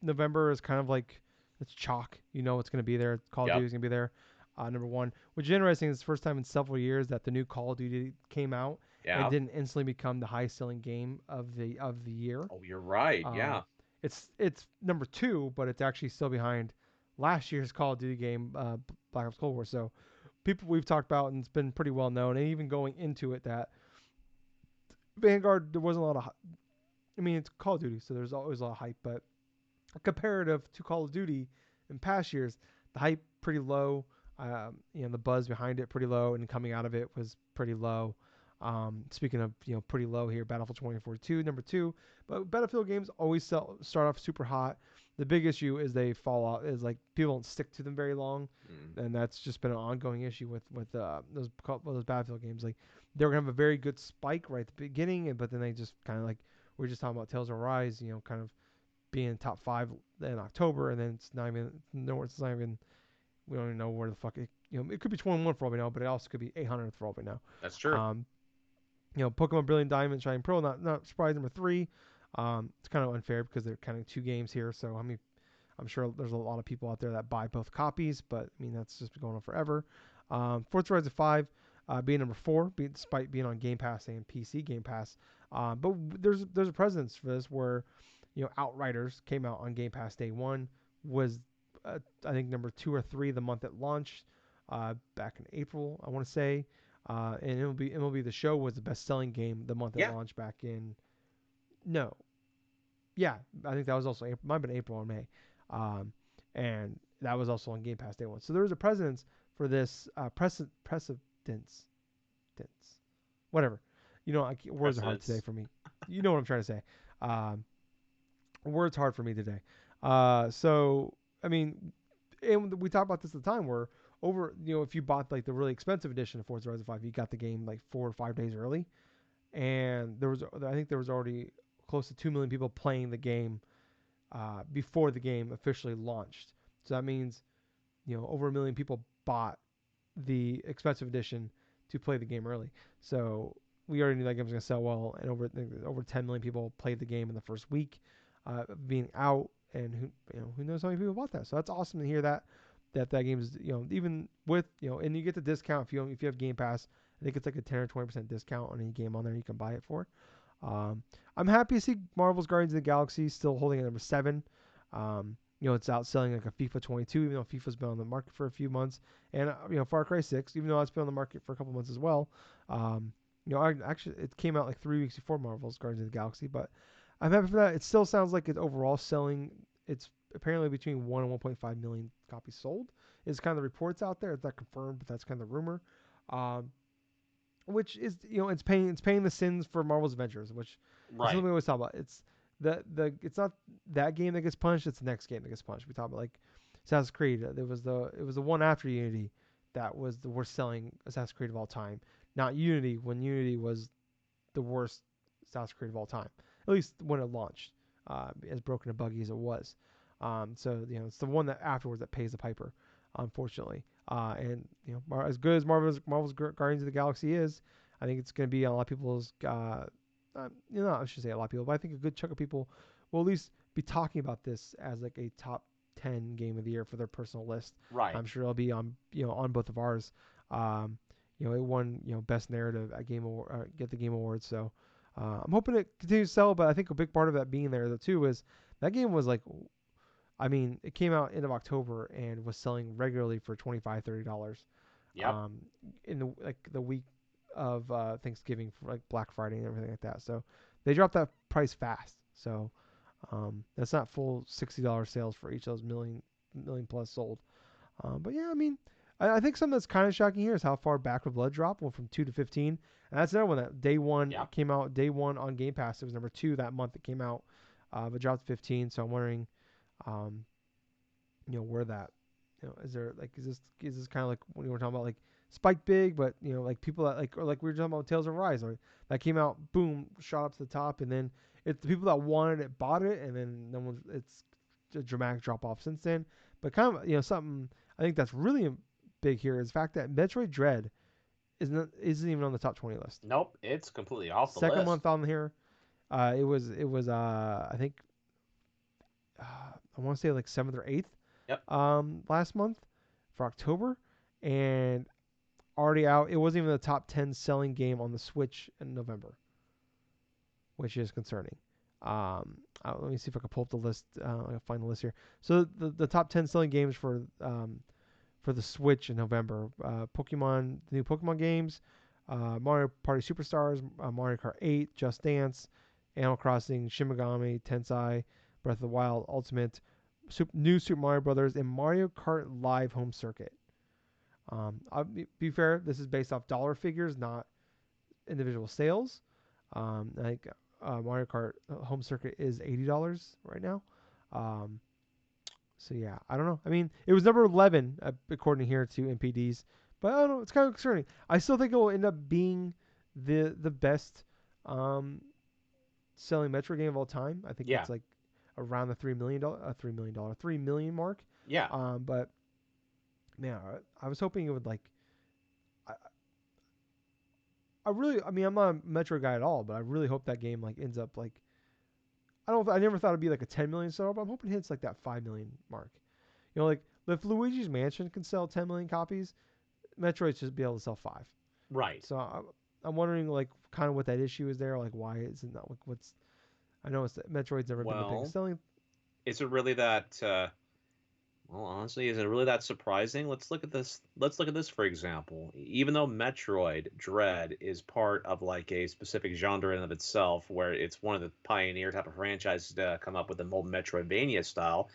November is kind of like it's chalk. You know it's going to be there. Call of Yep. Duty is going to be there. Number one, which is interesting. It's the first time in several years that the new Call of Duty came out and Yeah. didn't instantly become the highest selling game of the year. Oh, you're right. Um, Yeah. it's number 2, but it's actually still behind last year's Call of Duty game, Black Ops Cold War. So people we've talked about and it's been pretty well known, and even going into it that Vanguard there wasn't a lot of I mean, it's Call of Duty, so there's always a lot of hype, but comparative to Call of Duty in past years, the hype pretty low. The buzz behind it pretty low, and coming out of it was pretty low. Speaking of pretty low here, Battlefield 2042, number two. But Battlefield games always start off super hot. The big issue is they fall off. Is like people don't stick to them very long, and that's just been an ongoing issue with those Battlefield games. Like they're gonna have a very good spike right at the beginning, but then they just kind of like we are just talking about Tales of Rise, kind of being top five in October, and then it's not even nowhere. It's not even we don't even know where the fuck it could be 21 for all we know, but it also could be 800 for all we know. That's true. Pokemon Brilliant Diamond, Shining Pearl, not surprise number three. It's kind of unfair because they're kind of two games here, so I'm sure there's a lot of people out there that buy both copies, but I mean that's just been going on forever. Forza Horizon 5 being number four, despite being on Game Pass and PC Game Pass. But there's a precedence for this where Outriders came out on Game Pass day one, was I think number two or three the month it launched back in April, I want to say. And MLB The Show was the best selling game the month it Yeah. launched back in. No. Yeah, I think that was also April, might have been April or May. And that was also on Game Pass day one. So there was a precedence for this precedence. Whatever. Words are hard today Precedence. for me. You know what I'm trying to say. Words hard for me today. So I mean, and we talked about this at the time where if you bought like the really expensive edition of Forza Horizon 5, you got the game like 4 or 5 days early, and I think there was already close to 2 million people playing the game before the game officially launched. So that means over 1 million people bought the expensive edition to play the game early. So we already knew that game was going to sell well, and over 10 million people played the game in the first week being out, and who knows how many people bought that. So that's awesome to hear that game is even with and you get the discount if you have Game Pass. I think it's like a 10 or 20% discount on any game on there you can buy it for. I'm happy to see Marvel's Guardians of the Galaxy still holding at number 7. It's outselling like a FIFA 22, even though FIFA's been on the market for a few months, and Far Cry 6, even though it's been on the market for a couple months as well. Actually, it came out like 3 weeks before Marvel's Guardians of the Galaxy, but I'm happy for that. It still sounds like it's overall selling. It's apparently between 1 and 1.5 million copies sold. Is kind of the reports out there. It's not confirmed, but that's kind of the rumor. Which is it's paying the sins for Marvel's Adventures, which is something Right. we always talk about. It's it's not that game that gets punished. It's the next game that gets punished. We talk about like Assassin's Creed. It was the one after Unity that was the worst selling Assassin's Creed of all time. Not Unity when Unity was the worst Assassin's Creed of all time, at least when it launched, as broken and buggy as it was. So it's the one that afterwards that pays the piper, unfortunately. And as good as Marvel's Guardians of the Galaxy is, I think it's going to be on a lot of people's. I should say a lot of people, but I think a good chunk of people will at least be talking about this as like a top 10 game of the year for their personal list. Right. I'm sure it'll be on on both of ours. It won best narrative at get the Game Awards, so I'm hoping it continues to sell. But I think a big part of that being there though too is that game was like, I mean, it came out end of October and was selling regularly for $25-$30 Yep. um, in the week of Thanksgiving for like Black Friday and everything like that. So they dropped that price fast. So that's not full $60 sales for each of those million plus sold. But yeah, I mean, I think something that's kind of shocking here is how far Back 4 Blood dropped. Went from 2 to 15, and that's another one that day one Yep. came out. Day one on Game Pass, it was number 2 that month it came out, but dropped to 15. So I'm wondering, um, where that, is there like is this kind of like when you were talking about like spike big, but like people that like or like we were talking about Tales of Rise, or that came out, boom, shot up to the top, and then it's the people that wanted it bought it, and then no one, it's a dramatic drop off since then. But kind of something I think that's really big here is the fact that Metroid Dread isn't even on the top 20 list. Nope. It's completely off the Second list. month on here, it was I think I want to say like 7th or 8th Yep. last month for October, and already out. It wasn't even the top 10 selling game on the Switch in November, which is concerning. Let me see if I can pull up the list. I can find the list here. So the top 10 selling games for the Switch in November: Pokemon, the new Pokemon games, Mario Party Superstars, Mario Kart 8, Just Dance, Animal Crossing, Shin Megami Tensei, Breath of the Wild Ultimate, new Super Mario Brothers, and Mario Kart Live Home Circuit. I'll be fair, this is based off dollar figures, not individual sales. Like Mario Kart Home Circuit is $80 right now. Um, so yeah, I don't know. I mean, it was number 11 according here to MPDs, but I don't know. It's kind of concerning. I still think it will end up being the best selling Metro game of all time. I think Yeah, it's like around the $3 million, $3 million mark. yeah. But man, I was hoping it would like. I, I mean, I'm not a Metro guy at all, but I really hope that game like ends up like. I never thought it'd be like a 10 million seller, but I'm hoping it hits like that 5 million mark. You know, like if Luigi's Mansion can sell 10 million copies, Metroid should be able to sell 5. Right. So I'm wondering like kind of what that issue is there, like why is it not like what's I know it's that Metroid's never been the biggest Well, selling. is it really that? Well, honestly, is it really that surprising? Let's look at this. Let's look at this for example. Even though Metroid Dread is part of like a specific genre in of itself, where it's one of the pioneer type of franchises to come up with the whole Metroidvania style,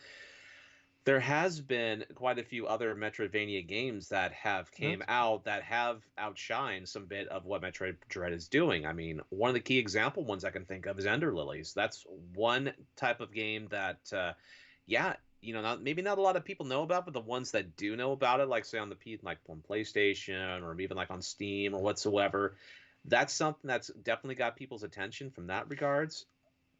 there has been quite a few other Metroidvania games that have came That's out that have outshined some bit of what Metroid Dread is doing. I mean, one of the key example ones I can think of is Ender Lilies. That's one type of game that, yeah, not maybe not a lot of people know about, but the ones that do know about it, like say on the like on PlayStation or even like on Steam or whatsoever, that's something that's definitely got people's attention from that regards.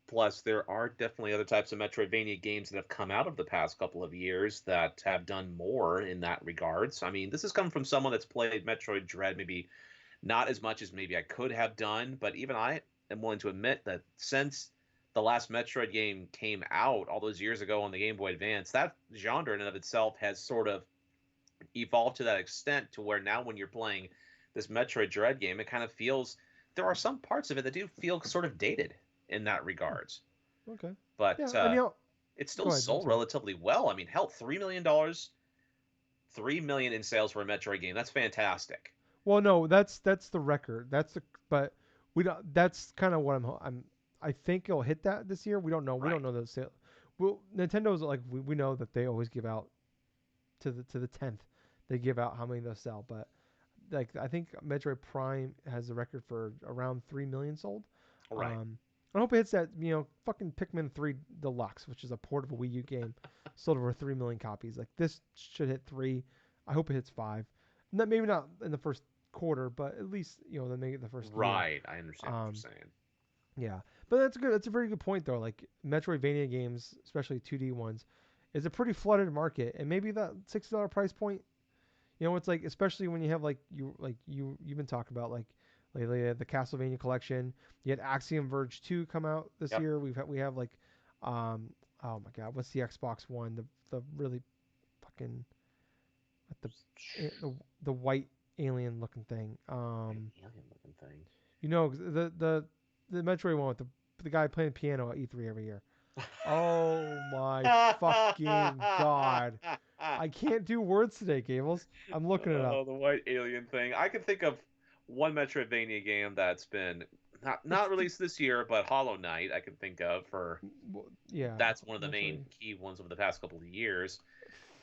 Plus, there are definitely other types of Metroidvania games that have come out of the past couple of years that have done more in that regards. I mean, this has come from someone that's played Metroid Dread maybe not as much as maybe I could have done, but even I am willing to admit that since the last Metroid game came out all those years ago on the Game Boy Advance, that genre in and of itself has sort of evolved to that extent to where now when you're playing this Metroid Dread game, it kind of feels there are some parts of it that do feel sort of dated in that regards. okay. But Yeah, and it still go ahead. I'm sold sorry. relatively well. I mean, hell, $3 million, 3 million in sales for a Metroid game. That's fantastic. Well, no, that's the record. But we don't. That's kind of what I think it'll hit that this year. We don't know. We don't Right. know the sale. Well, Nintendo's like we know that they always give out to the 10th. They give out how many they'll sell, but like I think Metroid Prime has a record for around 3 million sold. Right. Um, I hope it hits that. Fucking Pikmin 3 Deluxe, which is a port of a Wii U game, sold over 3 million copies. Like this should hit 3. I hope it hits 5. Maybe not in the first quarter, but at least they make it the first year. Right. I understand what you're Um, saying. yeah, but that's good. That's a very good point though. Like Metroidvania games, especially 2D ones, is a pretty flooded market, and maybe that $60 price point. It's like especially when you have you've been talking about like lately the Castlevania collection. You had Axiom Verge 2 come out this Yep. year. We have like um oh my god, what's the Xbox one? The really fucking what the white alien looking thing. Right. Alien looking thing. The Metroid one with the guy playing piano at E3 every year. Oh my fucking god. I can't do words today, Gables. I'm looking it up. Oh, the white alien thing. I can think of one Metroidvania game that's been not It's the released this year, but Hollow Knight I can think of for yeah, that's one of the main Metroid. key ones over the past couple of years.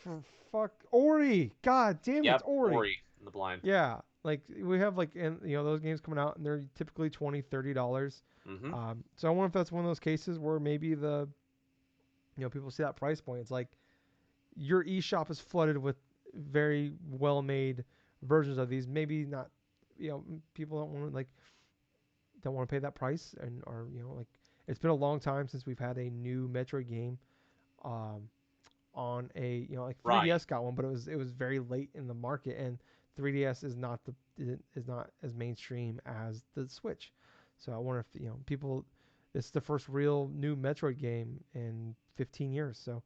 For fuck Ori. God damn it, Yep, Ori. Ori in the Blind. Yeah, like we have those games coming out and they're typically $20-$30. Mm-hmm. So I wonder if that's one of those cases where maybe people see that price point. It's like your eShop is flooded with very well made versions of these. Maybe not, people don't want to pay that price or like it's been a long time since we've had a new Metroid game um, on a like Right. 3DS got one, but it was very late in the market, and 3DS is not as mainstream as the Switch. So I wonder if people. It's the first real new Metroid game in 15 years. So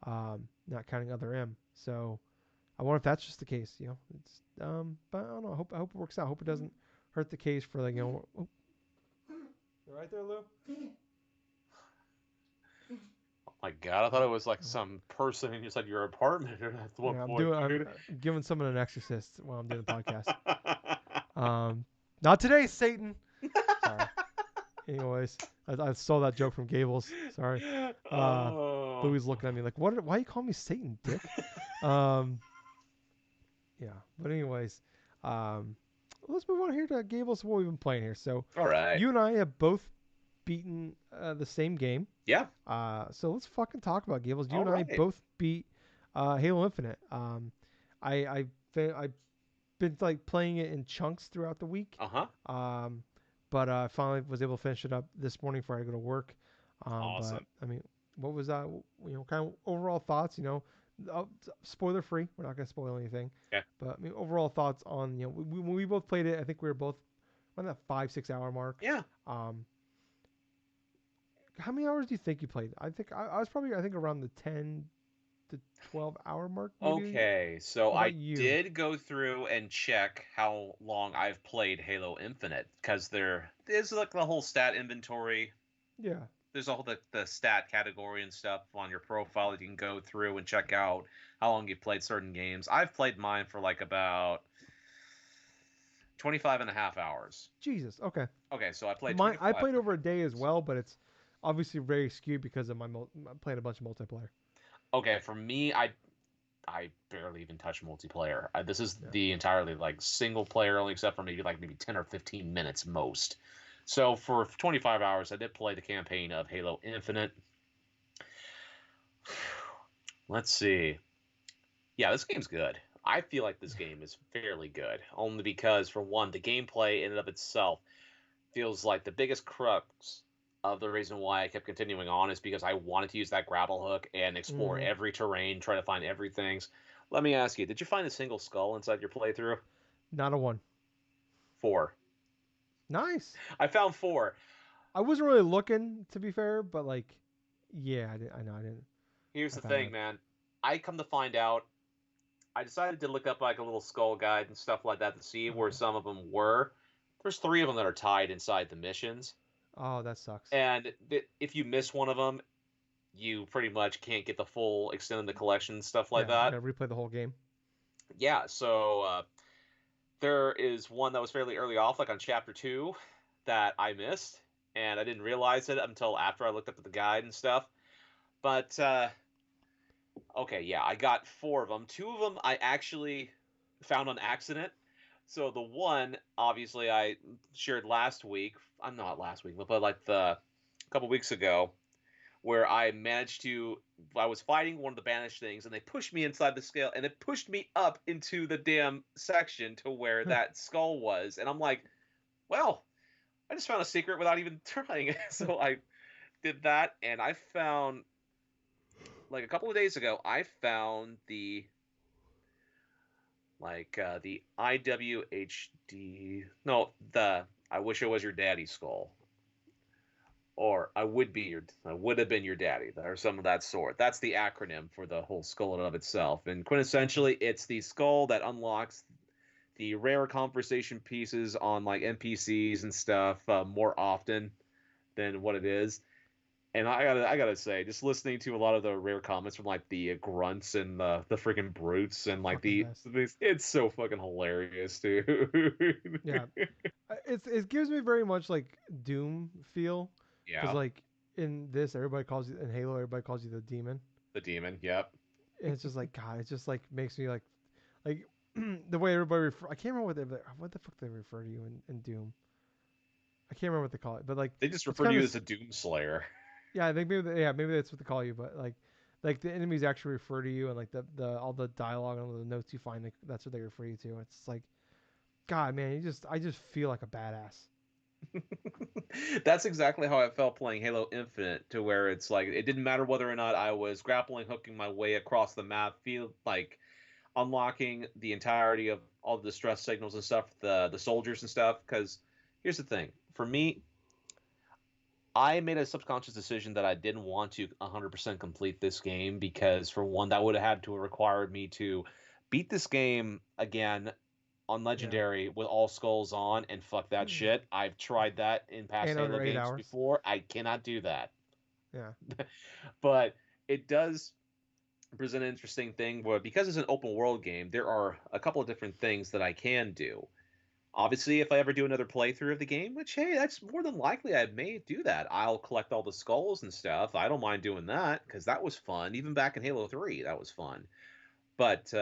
not counting Other M. So I wonder if that's just the case. It's but I don't know. I hope it works out. I hope it doesn't hurt the case for Oh, you right there, Lou? Oh my God, I thought it was like some person inside your apartment at one Yeah, point, I'm dude. giving someone an exorcist while I'm doing the podcast. Not today, Satan. Sorry. Anyways, I stole that joke from Gables. Sorry. Uh, Oh. Louis looking at me like, what? Why you call me Satan, Dick? Um, yeah. But anyways, um, let's move on here to Gables. What we've been playing here. So, All right. you and I have both beaten the same game. Yeah. So let's fucking talk about Gables. You All and I right. both beat Halo Infinite. I've been like playing it in chunks throughout the week. Uh-huh. Um, but I finally was able to finish it up this morning before I go to work. But Awesome. I mean, what was that? You know, kind of overall thoughts. You know, spoiler free. We're not gonna spoil anything. Yeah. But I mean, overall thoughts on you know when we both played it. I think we were both on that 5-6 hour mark. Yeah. Um, how many hours do you think you played? I think I was probably I think around the 10 to 12 hour mark maybe. Okay, so What about I you? did go through and check how long I've played Halo Infinite because there is like the whole stat inventory. Yeah. There's all the stat category and stuff on your profile that you can go through and check out how long you've played certain games. I've played mine for like about 25 and a half hours. Jesus. Okay. Okay, so I played My I 25 played over a day as hours. well, but it's obviously very skewed because of I'm playing a bunch of multiplayer. Okay, for me, I barely even touch multiplayer. This is Yeah. the entirely like single player only, except for maybe 10 or 15 minutes most. So for 25 hours, I did play the campaign of Halo Infinite. Let's see. Yeah, this game's good. I feel like this game is fairly good, only because for one, the gameplay in and of itself feels like the biggest crux of the reason why I kept continuing on is because I wanted to use that grapple hook and explore Mm, every terrain, try to find everything. Let me ask you, did you find a single skull inside your playthrough? not a one. Four. Nice. I found four. I wasn't really looking to be fair, but like, yeah, I know I didn't. Here's I the found thing, it. man. I come to find out, I decided to look up like a little skull guide and stuff like that to see where Uh, some of them were. There's three of them that are tied inside the missions. oh, that sucks. And if you miss one of them, you pretty much can't get the full extent of the collection, stuff like Yeah, I that. gotta replay the whole game. Yeah, so there is one that was fairly early off, like on chapter two, that I missed, and I didn't realize it until after I looked up at the guide and stuff. But okay, yeah, I got four of them. Two of them I actually found on accident. So the one, obviously, I shared last week. I'm not last week, but like a couple weeks ago, where I managed to. I was fighting one of the banished things, and they pushed me inside the scale, and it pushed me up into the damn section to where that skull was, and I'm like, well, I just found a secret without even trying. So I did that, and I found like a couple of days ago, I found the IWHD. No, the I wish I was your daddy skull. Or I would have been your daddy, or some of that sort. That's the acronym for the whole skull in and of itself. And quintessentially, it's the skull that unlocks the rare conversation pieces on like NPCs and stuff more often than what it is. And I gotta say, just listening to a lot of the rare comments from like the grunts and the freaking brutes and like Fucking best. it's so fucking hilarious, dude. Yeah, it gives me very much like Doom feel, because Yeah, like in this everybody calls you in Halo everybody calls you the demon, the demon. Yep. and it's just like God, it just like makes me like the way everybody I can't remember what the fuck they refer to you in Doom. I can't remember what they call it, but like They just it's refer to kind you of as a doom slayer. yeah, I think maybe that's what they call you, but like the enemies actually refer to you and like the all the dialogue and all the notes you find, like, that's what they refer you to. It's like God, man, I just feel like a badass. That's exactly how I felt playing Halo Infinite, to where it's like it didn't matter whether or not I was grappling hooking my way across the map, feel like unlocking the entirety of all the distress signals and stuff, the soldiers and stuff. Because here's the thing, for me, I made a subconscious decision that I didn't want to 100% complete this game because, for one, that would have had to have required me to beat this game again on Yeah, Legendary with all skulls on, and fuck that shit. I've tried that in past and Halo under eight games hours. before. I cannot do that. Yeah, But it does present an interesting thing where, because it's an open world game, there are a couple of different things that I can do. Obviously, if I ever do another playthrough of the game, which hey, that's more than likely I may do that. I'll collect all the skulls and stuff. I don't mind doing that because that was fun. Even back in Halo 3, that was fun. But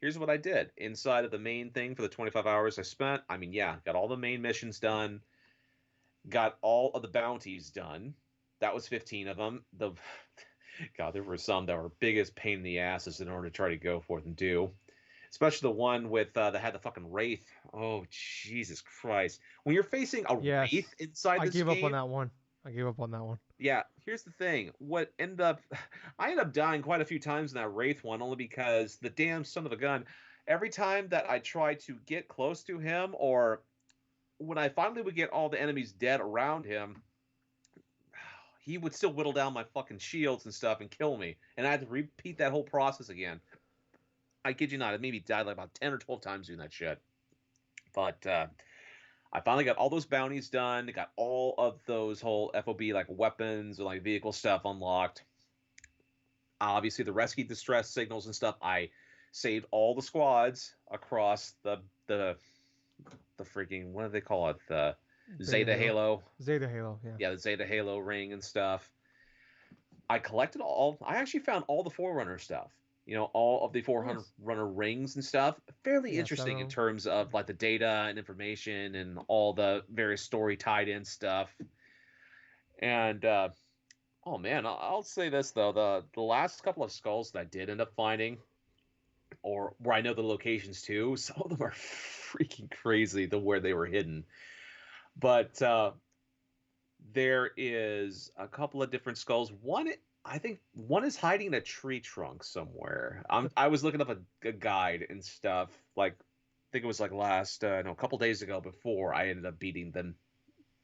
here's what I did inside of the main thing for the 25 hours I spent. I mean, yeah, got all the main missions done, got all of the bounties done. That was 15 of them. The God, there were some that were biggest pain in the asses in order to try to go forth and do. Especially the one with that had the fucking wraith. Oh Jesus Christ! When you're facing a wraith Yes, inside I this gave up on game, that one. I gave up on that one. yeah. Here's the thing. What ended up, I ended up dying quite a few times in that wraith one, only because the damn son of a gun. Every time that I tried to get close to him, or when I finally would get all the enemies dead around him, he would still whittle down my fucking shields and stuff and kill me, and I had to repeat that whole process again. I kid you not, I maybe died like about 10 or 12 times doing that shit. But I finally got all those bounties done, got all of those whole FOB like weapons or like vehicle stuff unlocked. Obviously, the rescue distress signals and stuff. I saved all the squads across the freaking, what do they call it? The Beta Zeta Halo. Halo. Zeta Halo, yeah. Yeah, the Zeta Halo ring and stuff. I collected all. I actually found all the Forerunner stuff. You know, all of the Forerunner Nice. runner rings and stuff. Fairly Yeah, 7 interesting of in them. terms of like the data and information and all the various story tied in stuff. And oh man, I'll say this though: the last couple of skulls that I did end up finding, or where I know the locations too, some of them are freaking crazy the where they were hidden. But there is a couple of different skulls. One, I think one is hiding in a tree trunk somewhere. I was looking up a guide and stuff. Like, I think it was like last, no, a couple days ago before I ended up beating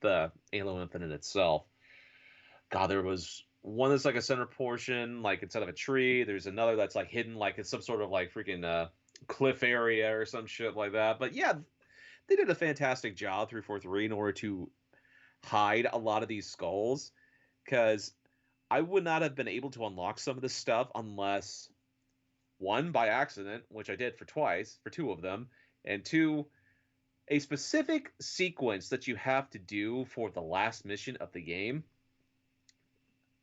the Halo Infinite itself. God, there was one that's like a center portion, like inside of a tree. There's another that's like hidden, like it's some sort of like freaking cliff area or some shit like that. But yeah, they did a fantastic job 343 in order to hide a lot of these skulls because I would not have been able to unlock some of this stuff unless one by accident, which I did for twice, for two of them, and two, a specific sequence that you have to do for the last mission of the game.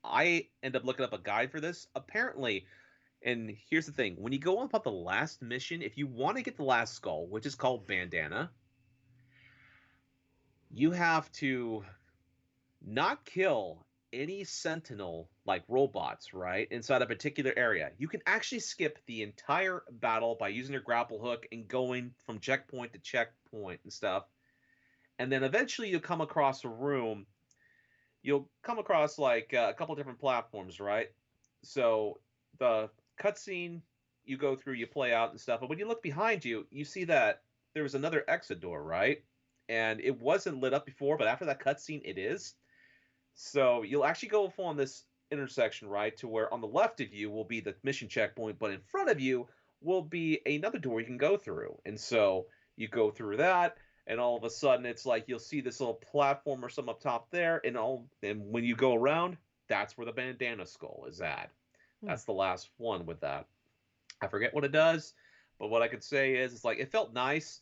I end up looking up a guide for this. Apparently, and here's the thing: when you go up on the last mission, if you want to get the last skull, which is called Bandana, you have to not kill any sentinel like robots, right, inside a particular area. You can actually skip the entire battle by using your grapple hook and going from checkpoint to checkpoint and stuff. And then eventually you'll come across a room. You'll come across like a couple different platforms, right? So the cutscene you go through, you play out and stuff. But when you look behind you, you see that there was another exit door, right? And it wasn't lit up before, but after that cutscene, it is. So you'll actually go on this intersection, right, to where on the left of you will be the mission checkpoint, but in front of you will be another door you can go through. And so you go through that, and all of a sudden it's like you'll see this little platform or something up top there, and when you go around, that's where the bandana skull is at. Hmm. That's the last one with that. I forget what it does, but what I could say is it's like it felt nice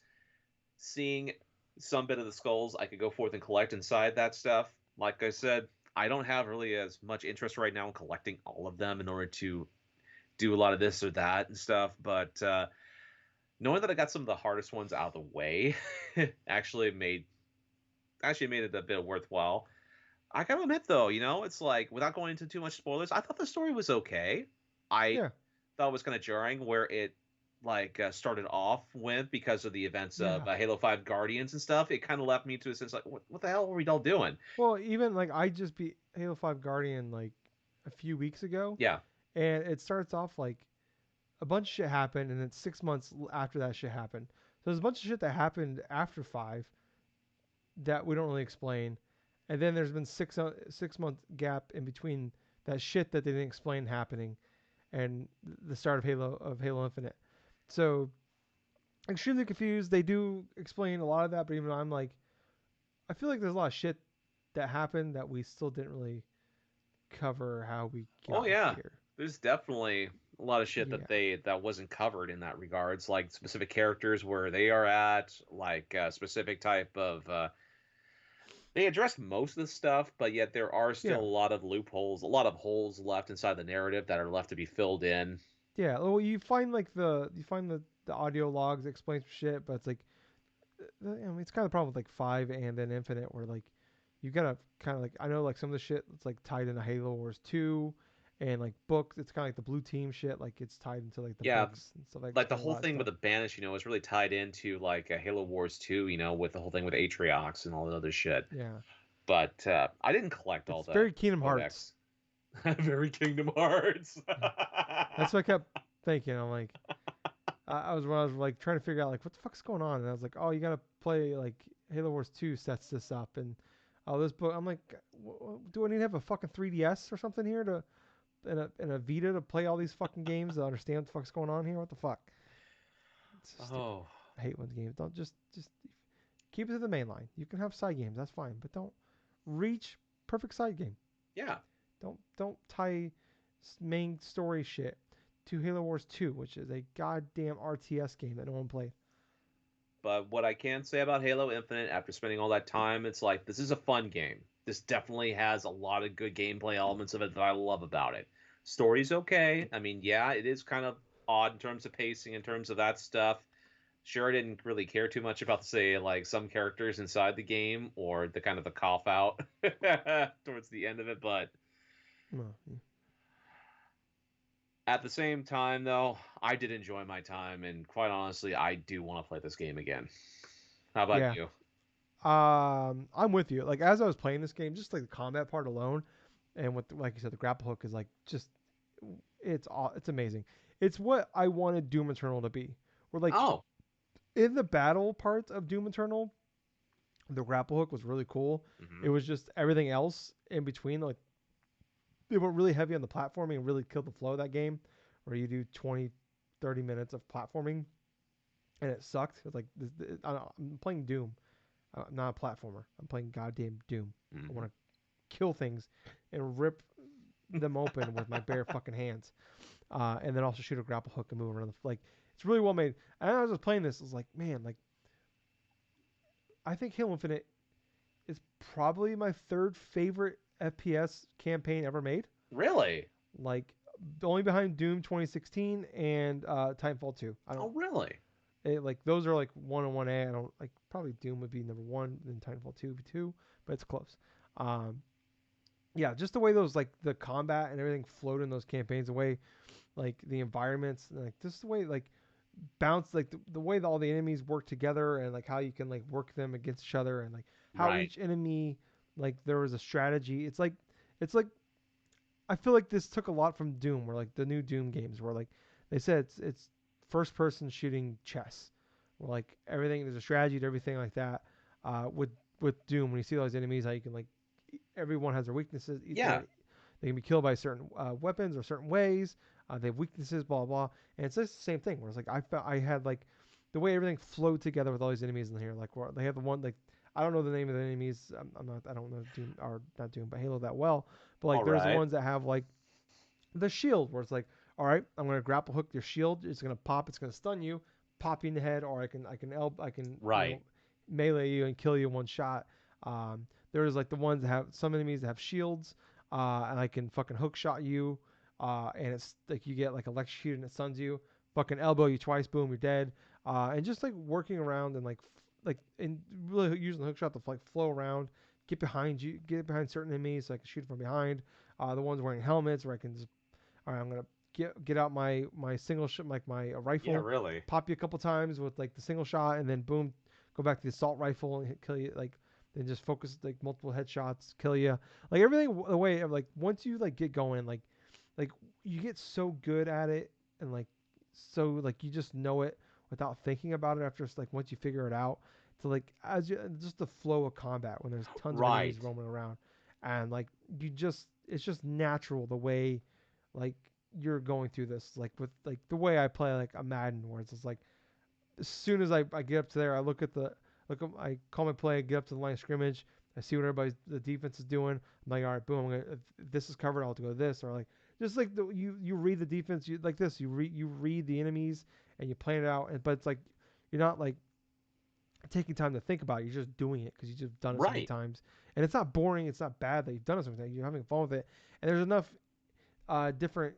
seeing some bit of the skulls I could go forth and collect inside that stuff. Like I said, I don't have really as much interest right now in collecting all of them in order to do a lot of this or that and stuff. But knowing that I got some of the hardest ones out of the way actually made it a bit worthwhile. I gotta admit though, it's like without going into too much spoilers, I thought the story was okay. I Yeah, thought it was kind of jarring where it like started off with because of the events of yeah. Halo 5 Guardians and stuff. It kind of left me to a sense like, what the hell were we all doing? Well, even like I just beat Halo 5 Guardian like a few weeks ago, Yeah, and it starts off like a bunch of shit happened, and then 6 months after that shit happened. So there's a bunch of shit that happened after 5 that we don't really explain, and then there's been 6 month gap in between that shit that they didn't explain happening and the start of Halo Infinite. So extremely confused. They do explain a lot of that, but even I'm like, I feel like there's a lot of shit that happened that we still didn't really cover how we oh got yeah, here. there's definitely A lot of shit Yeah, that wasn't covered in that regards, like specific characters where they are at, like specific type of. They addressed most of the stuff, but yet there are still yeah, a lot of loopholes, a lot of holes left inside the narrative that are left to be filled in. yeah. Well, you find the audio logs that explain some shit, but it's like I mean, it's kind of the problem with like five and then Infinite, where like you gotta kind of like I know like some of the shit that's like tied into Halo Wars 2 and like books. It's kind of like the blue team shit, like it's tied into like the Yeah, books and stuff. Like like the explain a whole lot of thing with stuff. the banish, is really tied into like Halo Wars 2, with the whole thing with Atriox and all the other shit. Yeah, But I didn't collect all it's the very Kingdom Hearts. codex. Very Kingdom Hearts. Yeah, that's what I kept thinking. I'm like, I was when I was like trying to figure out like what the fuck's going on, and I was like, oh, you gotta play like Halo Wars 2 sets this up, and oh, this book. I'm like, do I need to have a fucking 3DS or something here to and a Vita to play all these fucking games to understand what the fuck's going on here? What the fuck? It's so stupid. Oh, I hate when games don't just keep it to the main line. You can have side games, that's fine, but don't reach perfect side game. yeah. Don't tie main story shit to Halo Wars 2, which is a goddamn RTS game that no one played. But what I can say about Halo Infinite after spending all that time, it's like this is a fun game. This definitely has a lot of good gameplay elements of it that I love about it. Story's okay. I mean, yeah, it is kind of odd in terms of pacing, in terms of that stuff. Sure, I didn't really care too much about, say, like some characters inside the game or the kind of the cough out towards the end of it, but Well, at the same time, though, I did enjoy my time, and quite honestly, I do want to play this game again. How about yeah. you? I'm with you. Like as I was playing this game, just like the combat part alone, and with like you said, the grapple hook is like just it's amazing. It's what I wanted Doom Eternal to be. Where like Oh, in the battle parts of Doom Eternal, the grapple hook was really cool. It hmm, was just everything else in between. Like they were really heavy on the platforming and really killed the flow of that game, where you do 20, 30 minutes of platforming and it sucked. It's like I'm playing Doom. I'm not a platformer. I'm playing goddamn Doom. I hmm. want to kill things and rip them open with my bare fucking hands, and then also shoot a grapple hook and move around. Like it's really well made. And I was just playing this. I was like, man, like I think Halo Infinite is probably my third favorite FPS campaign ever made. Really? Like only behind Doom 2016 and Titanfall 2. I don't Oh, really? like those are like one on one A. I don't like probably Doom would be number one, then Titanfall 2 would be two, but it's close. Um, yeah, just the way those like the combat and everything flowed in those campaigns, the way like the environments, like just the way like bounce, like the way that all the enemies work together and like how you can like work them against each other and like how Right. each enemy like there was a strategy. It's like I feel like this took a lot from Doom, where like the new Doom games, where like they said it's first person shooting chess, where like everything there's a strategy to everything like that. With Doom, when you see all these enemies, how you can like everyone has their weaknesses. Yeah. They can be killed by certain weapons or certain ways. They have weaknesses, blah blah. And it's just the same thing. Where it's like I felt I had like the way everything flowed together with all these enemies in here. Like where they have the one like I don't know the name of the enemies. I'm not. I don't know Doom or not Doom, but Halo that well. But like All there's the right. ones that have like the shield, where it's like, all right, I'm gonna grapple hook your shield. It's gonna pop. It's gonna stun you, pop you in the head, or I can Right. melee you and kill you in one shot. There's like the ones that have some enemies that have shields, and I can fucking hook shot you, and it's like you get like electrocuted and it stuns you. Fucking elbow you twice, boom, you're dead. And just like working around and like and really using the hook shot to like flow around, get behind certain enemies so I can shoot from behind. The ones wearing helmets where I can just all right, I'm gonna get out my single shot, like my Yeah, rifle, really. pop you a couple times with like the single shot, and then boom, go back to the assault rifle and kill you. Like then just focus like multiple headshots, kill you. Like everything the way of like once you like get going, like you get so good at it, and like so like you just know it without thinking about it after like once you figure it out. To like as you just the flow of combat when there's tons of Right. enemies roaming around, and like you just it's just natural the way like you're going through this like with like the way I play like a Madden where it's just like as soon as I get up to there I I call my play, get up to the line of scrimmage, I see what everybody's the defense is doing. I'm like, all right, boom, if this is covered, I'll go this or like just like you read the defense, you like this, you read the enemies and you plan it out, but it's like you're not like taking time to think about it. You're just doing it because you just done it so many Right. times, and it's not boring. It's not bad that you've done it so many times. You're having fun with it, and there's enough different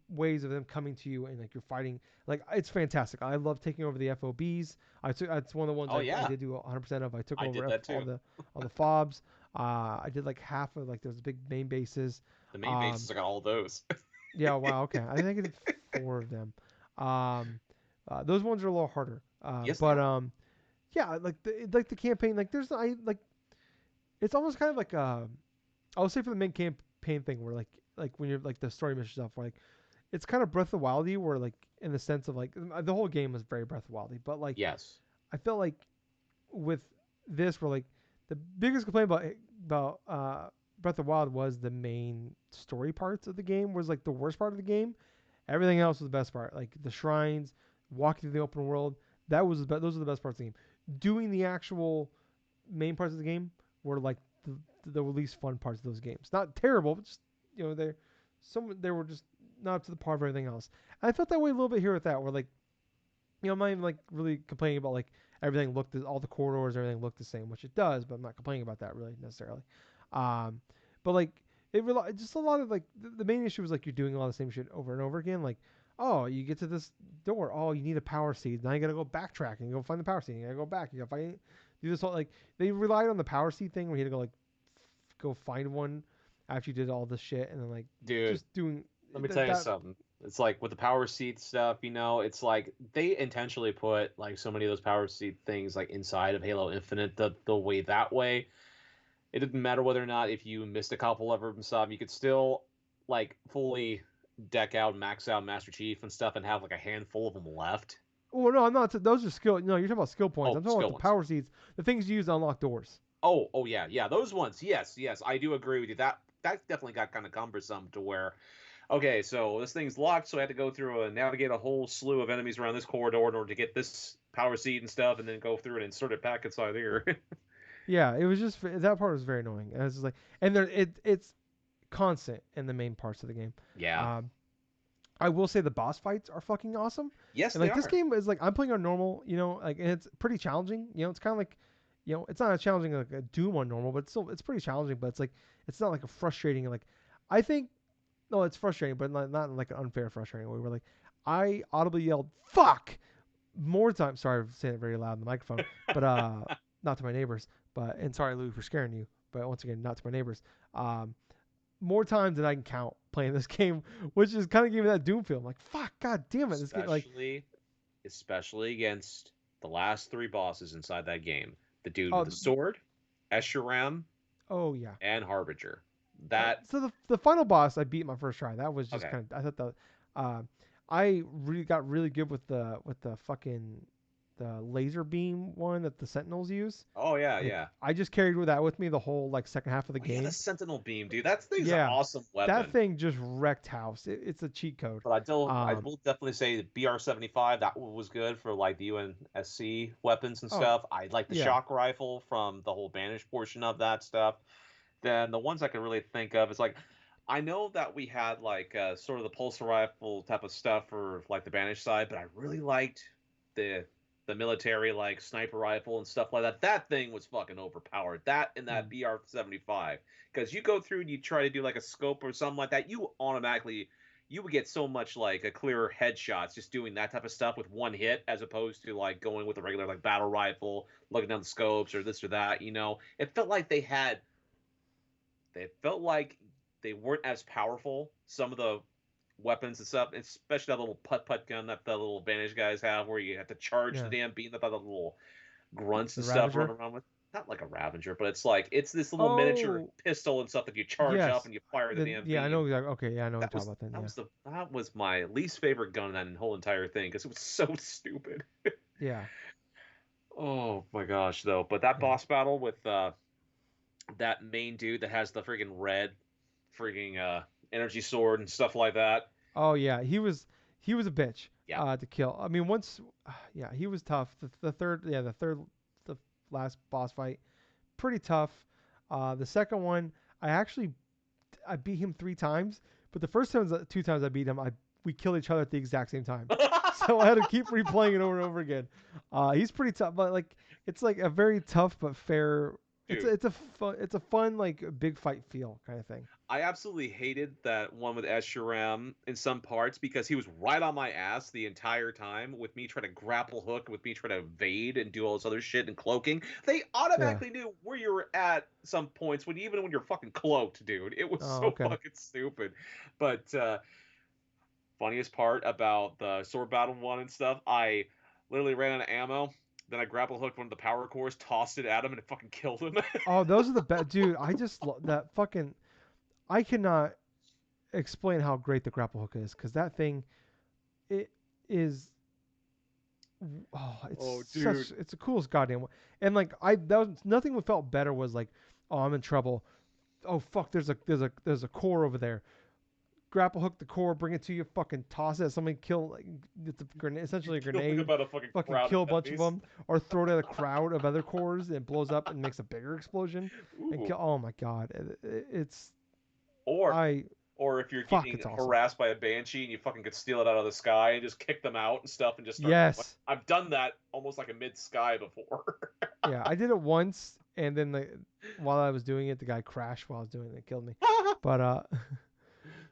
ways of them coming to you, and like you're fighting. Like it's fantastic. I love taking over the FOBs. That's one of the ones Oh I yeah, did do 100% of. I took I over did that all too. the fobs. I did like half of like those big main bases. The main Um, bases, I got all those. yeah, wow, okay. I think I did four of them. Um, those ones are a little harder. Yes, they But are. yeah, like the campaign, like there's I like it's almost kind of like I would say for the main campaign thing where like when you're like the story mission stuff, where, like it's kind of Breath of Wildy, where like in the sense of like the whole game was very Breath of Wildy, but like Yes. I felt like with this, where like the biggest complaint about Breath of Wild was the main story parts of the game was like the worst part of the game. Everything else was the best part, like the shrines, walking through the open world. Those are the best parts of the game. Doing the actual main parts of the game were like the least fun parts of those games. Not terrible, but just they were just not up to the par of everything else. And I felt that way a little bit here with that, where like I'm not even like really complaining about like everything all the corridors, everything looked the same, which it does, but I'm not complaining about that really necessarily. Um, but like just a lot of like the main issue was like you're doing a lot of the same shit over and over again. Like, oh, you get to this door, oh, you need a power seed. Now you gotta go backtrack and go find the power seed. You gotta go back. You gotta do this whole like they relied on the power seed thing where you had to go like go find one after you did all this shit, and then like Dude, just doing let me tell you that. something. It's like with the power seat stuff, it's like they intentionally put like so many of those power seat things like inside of Halo Infinite the way that way. It didn't matter whether or not if you missed a couple of them and stuff, you could still like fully deck out, max out Master Chief and stuff, and have like a handful of them left. Well, no, I'm not. Those are skill. No, you're talking about skill points. Oh, I'm talking about skill the ones. power seeds, the things you use to unlock doors. Oh yeah, yeah, those ones. Yes, yes, I do agree with you. That definitely got kind of cumbersome to where okay, so this thing's locked, so I had to go through and navigate a whole slew of enemies around this corridor in order to get this power seed and stuff, and then go through and insert it back inside here. Yeah, it was just that part was very annoying. And it's just like, and it's constant in the main parts of the game. Yeah. Um, I will say the boss fights are fucking awesome. Yes, And they like this are. game is like I'm playing on normal, like and it's pretty challenging. It's kind of like, it's not as challenging like a Doom on normal, but it's pretty challenging. But it's like it's not like a frustrating like I think no, it's frustrating, but not like an unfair frustrating way. Where like I audibly yelled "fuck" more times. Sorry for saying it very loud in the microphone, but not to my neighbors. But and sorry, Lou, for scaring you. But once again, not to my neighbors. More times than I can count playing this game, which is kind of giving me that Doom feel. I'm like, fuck, god damn it, this game. Like, Especially against the last three bosses inside that game. The dude with oh, the sword, Escharam, oh yeah. and Harbinger. That So the final boss I beat my first try. That was just okay. kind of I thought uh, I really got really good with the fucking the laser beam one that the Sentinels use. Oh yeah, Like yeah. I just carried with that with me the whole like second half of the Oh yeah, the game. Sentinel beam, dude. That thing's an Yeah, awesome that weapon. thing just wrecked house. It's a cheat code. But I Um, will definitely say the BR-75 that one was good for like the UNSC weapons and oh stuff. I like the yeah. shock rifle from the whole Banish portion of that stuff. Then the ones I can really think of is like I know that we had like sort of the pulsar rifle type of stuff for like the Banish side, but I really liked the the military like sniper rifle and stuff like that. That thing was fucking overpowered. That and that Mm. BR-75 because you go through and you try to do like a scope or something like that, you would get so much like a clearer headshots just doing that type of stuff with one hit as opposed to like going with a regular like battle rifle, looking down the scopes or this or that. It felt like they felt like they weren't as powerful. Some of the weapons and stuff, especially that little putt putt gun that the little Vanish guys have, where you have to charge the Yeah. damn beam that the little grunts The and stuff run Ravager. around with. Not like a Ravager, but it's this little miniature Oh pistol and stuff that you charge up yes. and you fire the Then damn yeah, I know beam. exactly. Okay, yeah, I know what That you're talking was about. Then that yeah, was the that was my least favorite gun in that whole entire thing because it was so stupid. yeah, Oh my gosh, though. But that yeah. boss battle with that main dude that has the freaking red freaking energy sword and stuff like that. Oh yeah, he was a bitch Yeah. to kill. I mean, once yeah, he was tough. The last boss fight, pretty tough. The second one, I beat him 3 times, But the first two times I beat him, we killed each other at the exact same time. So I had to keep replaying it over and over again. He's pretty tough, but like it's like a very tough but fair. Dude, It's a fun like big fight feel kind of thing. I absolutely hated that one with Eshiram in some parts because he was right on my ass the entire time with me trying to grapple hook, with me trying to evade and do all this other shit and cloaking. They Yeah. automatically knew where you were at some points when even when you're fucking cloaked, dude. It was Oh, so okay. fucking stupid. But funniest part about the sword battle one and stuff, I literally ran out of ammo. Then I grapple hooked one of the power cores, tossed it at him, and it fucking killed him. Oh, those are the best, dude. I just that fucking. I cannot explain how great the grapple hook is because that thing, it is. Oh, Oh, such. dude. It's the coolest goddamn one. And like that was nothing that felt better was like, oh, I'm in trouble. Oh fuck, there's a core over there. Grapple hook the core, bring it to you, fucking toss it at somebody, kill like it's a grenade, essentially a Killed like grenade, about a fucking fucking crowd of kill a bunch of enemies. them, or throw it at a crowd of other cores and it blows up and makes a bigger explosion and Ooh. kill. Oh my god, it's Or I or if you're fuck, getting it's awesome. harassed by a banshee and you fucking could steal it out of the sky and just kick them out and stuff and just start going. Yes, I've done that almost like a mid sky before. yeah, I did it once and then while I was doing it, the guy crashed while I was doing it, and killed me. But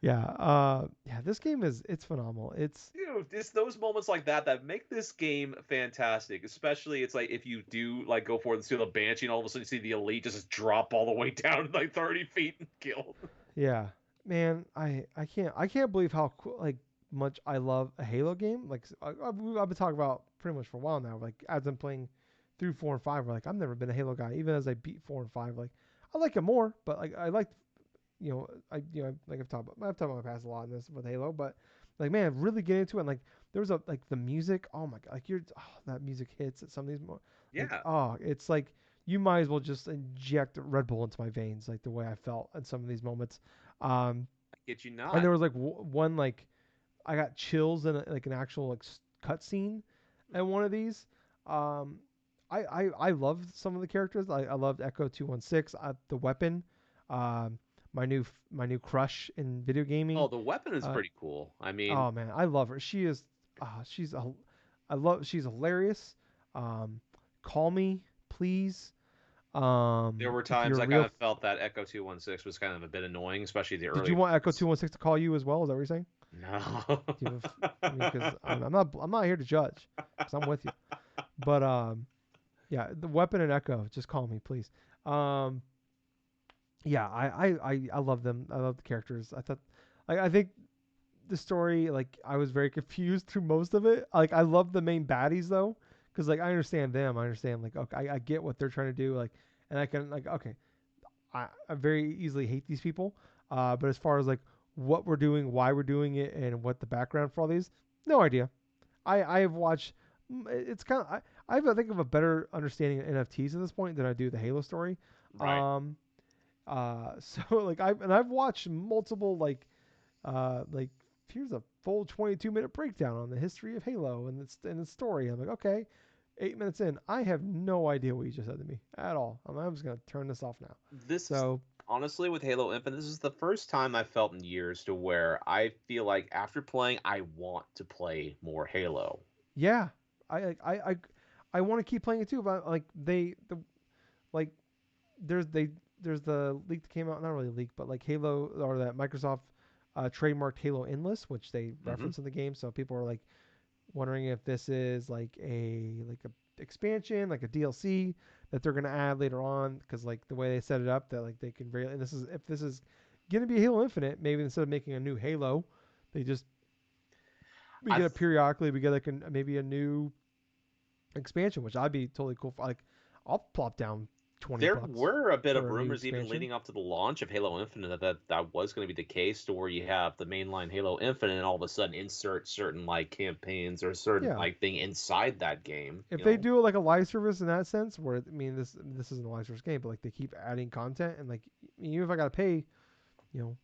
yeah, this game it's phenomenal. It's Dude, it's those moments like that that make this game fantastic. Especially, it's like if you do like go for it and steal a banshee, and all of a sudden you see the elite just drop all the way down like 30 feet and kill. Yeah, man, I can't believe how like much I love a Halo game. Like I've been talking about pretty much for a while now. Like as I'm playing through 4 and 5, we're like I've never been a Halo guy. Even as I beat 4 and 5, like I like it more. But like I like like I've talked about my past a lot in this with Halo. But like man, really get into it. And, like there was a like the music. Oh my god, like that music hits at some of these like Yeah, it's like you might as well just inject Red Bull into my veins, like the way I felt at some of these moments. Um, I get you and not. there was like one like I got chills in like an actual like cut scene at one of these. Um, I loved some of the characters. I loved Echo 216, the weapon, um, my new crush in video Oh, gaming. the weapon is Uh, pretty cool. I mean, oh man, I love her. She is, she's a, I love. She's hilarious. Um, call me, please. there were If times you're a I kind real, of felt that Echo 216 was kind of a bit annoying, especially the did early you want Echo parts. 216 to call you as well? Is that what you're saying? No. Do you have, I mean, because I'm not here to judge, because I'm with you. But yeah, the weapon and Echo, just call me, please. Um, yeah, I love them. I love the characters. I think the story, like, I was very confused through most of it. Like, I love the main baddies though, because like I understand them. I understand like okay, I get what they're trying to do. Like, and I can like okay, I very easily hate these people. But as far as like what we're doing, why we're doing it, and what the background for all these, no idea. I have watched. It's kind of I think of a better understanding of NFTs at this point than I do the Halo story. Right. Um. So like I've watched multiple like here's a full 22-minute breakdown on the history of Halo and its story. I'm like okay. 8 minutes in, I have no idea what you just said to me at all. I'm just gonna turn this off now. This is So honestly with Halo Infinite, this is the first time I felt in years to where I feel like after playing, I want to play more Halo. yeah, I like I want to keep playing it too. But like like they there's the leak that came out, not really leak, but like Halo or that Microsoft trademarked Halo Endless, which they Hmm. reference in the game. So people are like wondering if this is like a expansion, like a DLC that they're gonna add later on, because like the way they set it up, that like they can very and this is if this is gonna be Halo Infinite, maybe instead of making a new Halo, they just we I get it periodically. We get like maybe a new expansion, which I'd be totally cool for. Like I'll plop down 20 There bucks were a bit of for a new rumors even expansion. leading up to the launch of Halo Infinite that was going to be the case, to where you have the mainline Halo Infinite and all of a sudden insert certain like campaigns or certain Yeah, like thing inside that game. if You they know, do it like a live service in that sense, where I mean this isn't a live service game, but like they keep adding content and like even if I gotta pay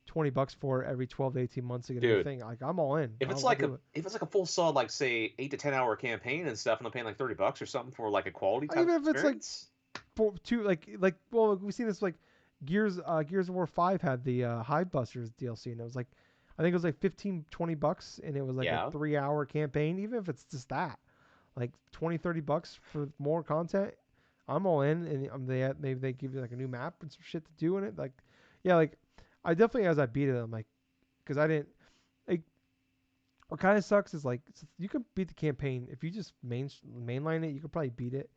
20 bucks for it every 12 to 18 months to get a new dude. thing, like I'm all in. If it's I'll like do it. a full solid like say 8 to 10 hour campaign and stuff, and I'm paying like $30 or something for like a quality type of Even if it's like experience, two well we've seen this like Gears of War 5 had the Hive Busters DLC and it was like I think it was like 15, $20, and it was like a Yeah. 3 hour campaign. Even if it's just that, like 20, $30 for more content, I'm all in. And maybe they give you like a new map and some shit to do in it. Like, yeah, like I definitely as I beat it, I'm like, because I didn't like. What kind of sucks is like you can beat the campaign if you just mainline it. You could probably beat it.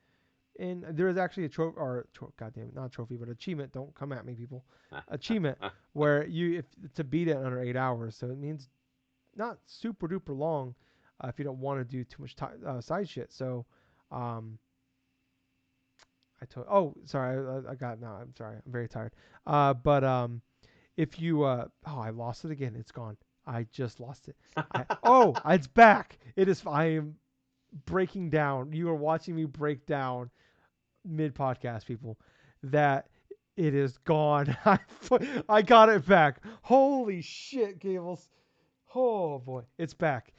And there is actually a trophy or goddamn, not a trophy, but achievement. Don't come at me, people. Achievement where you if to beat it under 8 hours. So it means not super duper long if you don't want to do too much side shit. So, um, I told. Oh, sorry, I got now. I'm sorry. I'm very tired. But if you oh, I lost it again. It's gone. I just lost it. It's back. It is. I am breaking down. You are watching me break down mid podcast, people. That it is gone. I got it back. Holy shit, Gables. Oh boy, it's back.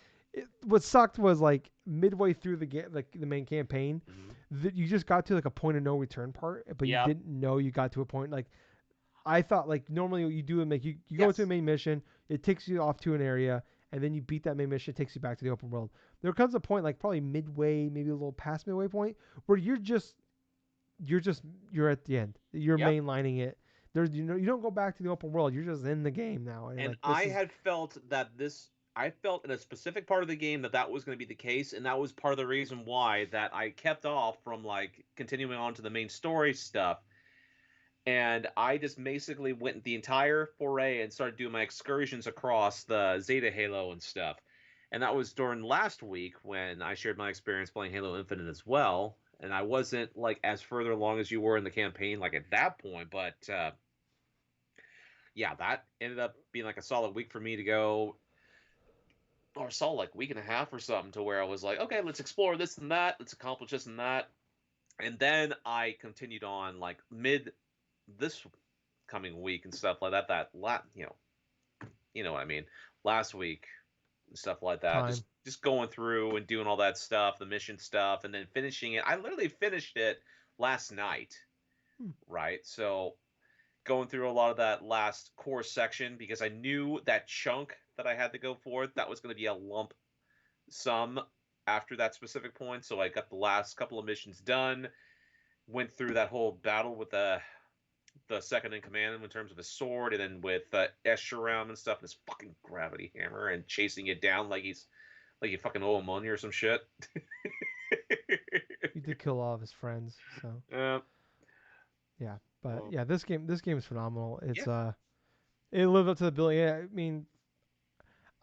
What sucked was like midway through like the main campaign, Hmm. that you just got to like a point of no return part, but you Yep. didn't know you got to a point. Like I thought, like normally what you do is you go to a Yes. main mission, it takes you off to an area, and then you beat that main mission, it takes you back to the open world. There comes a point, like probably midway, maybe a little past midway point, where you're just you're at the end. You're Yep. mainlining it. There's you don't go back to the open world. You're just in the game now, and And like this I is had felt that this. I felt in a specific part of the game that that was going to be the case, and that was part of the reason why that I kept off from like continuing on to the main story stuff. And I just basically went the entire foray and started doing my excursions across the Zeta Halo and stuff. And that was during last week when I shared my experience playing Halo Infinite as well. And I wasn't like as further along as you were in the campaign, like at that point. But yeah, that ended up being like a solid week for me to go, or solid like week and a half or something, to where I was like, okay, let's explore this and that, let's accomplish this and that. And then I continued on like mid this coming week and stuff like that. You know what I mean. Last week and stuff like that. time. Just going through and doing all that stuff, the mission stuff, and then finishing it. I literally finished it last night, Hmm. right? So going through a lot of that last core section because I knew that chunk that I had to go for, that was going to be a lump sum after that specific point. So I got the last couple of missions done, went through that whole battle with the second in command in terms of his sword, and then with Escharum and stuff, and his fucking gravity hammer, and chasing it down like you fucking owe him money or some shit. He did kill all of his friends, so uh, yeah. But well, yeah, this game is phenomenal. yeah. It lived up to the bill. Yeah, I mean,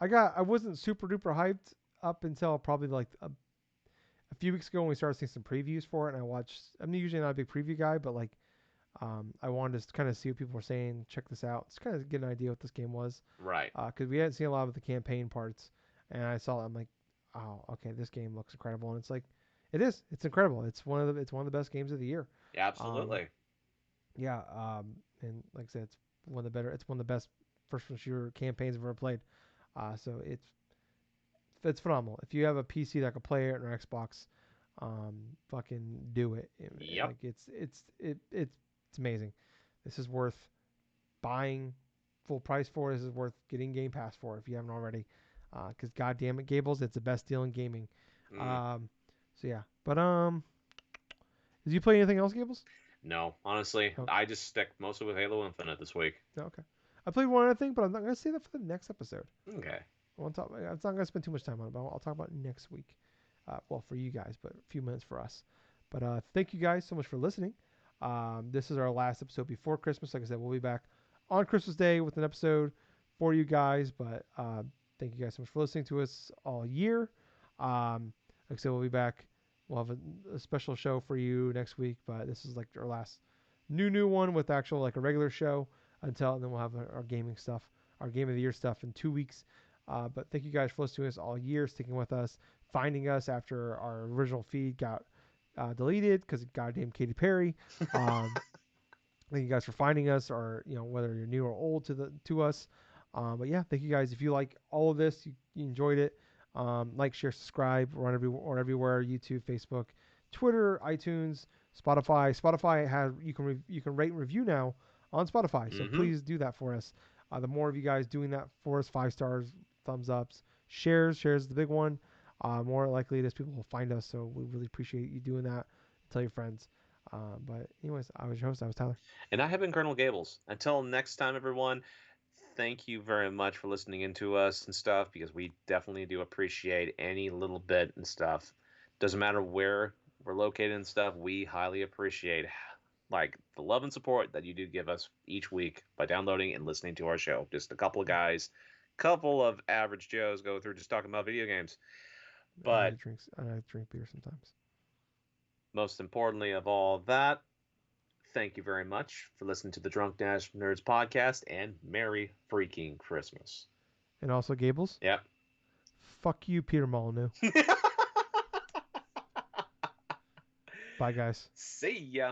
I wasn't super duper hyped up until probably like a few weeks ago when we started seeing some previews for it, and I watched. I'm usually not a big preview guy, but like I wanted to kind of see what people were saying, check this out, just kind of get an idea what this game was, Right. because we hadn't seen a lot of the campaign parts, and I saw it, I'm like, oh, okay, this game looks incredible, and it's like, it's incredible. It's one of the best games of the year. Yeah, Um, absolutely. yeah, and like I said, it's one of the best first-person shooter campaigns I've ever played. So it's phenomenal. If you have a PC that can play it or Xbox, fucking do it. Yep. Like it's amazing. This is worth buying full price for. This is worth getting Game Pass for if you haven't already. Because goddamn it, Gables, it's the best deal in gaming. Mm. Um, so yeah, but did you play anything else, Gables? No, honestly, No, I just stick mostly with Halo Infinite this week. no, okay. I played one other thing, but I'm not gonna say that for the next episode. Okay. I won't talk. I'm not gonna spend too much time on it, but I'll talk about it next week. Well, for you guys, but a few minutes for us. But thank you guys so much for listening. This is our last episode before Christmas. Like I said, we'll be back on Christmas Day with an episode for you guys. But thank you guys so much for listening to us all year. Like I said, we'll be back. We'll have a special show for you next week. But this is like our last new one with actual like a regular show and then we'll have our gaming stuff, our game of the year stuff in 2 weeks. But thank you guys for listening to us all year, sticking with us, finding us after our original feed got deleted because of goddamn Katy Perry. Thank you guys for finding us, or whether you're new or old to us. But yeah, thank you guys. If you like all of this, you enjoyed it. Like, share, subscribe. We're on everywhere: YouTube, Facebook, Twitter, iTunes, Spotify. Spotify has you can rate and review now on Spotify, so Mm-hmm. please do that for us. The more of you guys doing that for us, 5 stars, thumbs ups, shares is the big one. More likely it is people will find us. So we really appreciate you doing that. Tell your friends. But anyways, I was your host. I was Tyler. And I have been Colonel Gables. Until next time, everyone, thank you very much for listening in to us and stuff, because we definitely do appreciate any little bit and stuff. Doesn't matter where we're located and stuff, we highly appreciate like the love and support that you do give us each week by downloading and listening to our show. Just a couple of guys, couple of average Joes go through just talking about video games. But I drink beer sometimes. most importantly of all that, thank you very much for listening to the DrunkNerds podcast, and Merry freaking Christmas. And also Gables. Yep. Fuck you, Peter Molyneux. Bye, guys. See ya.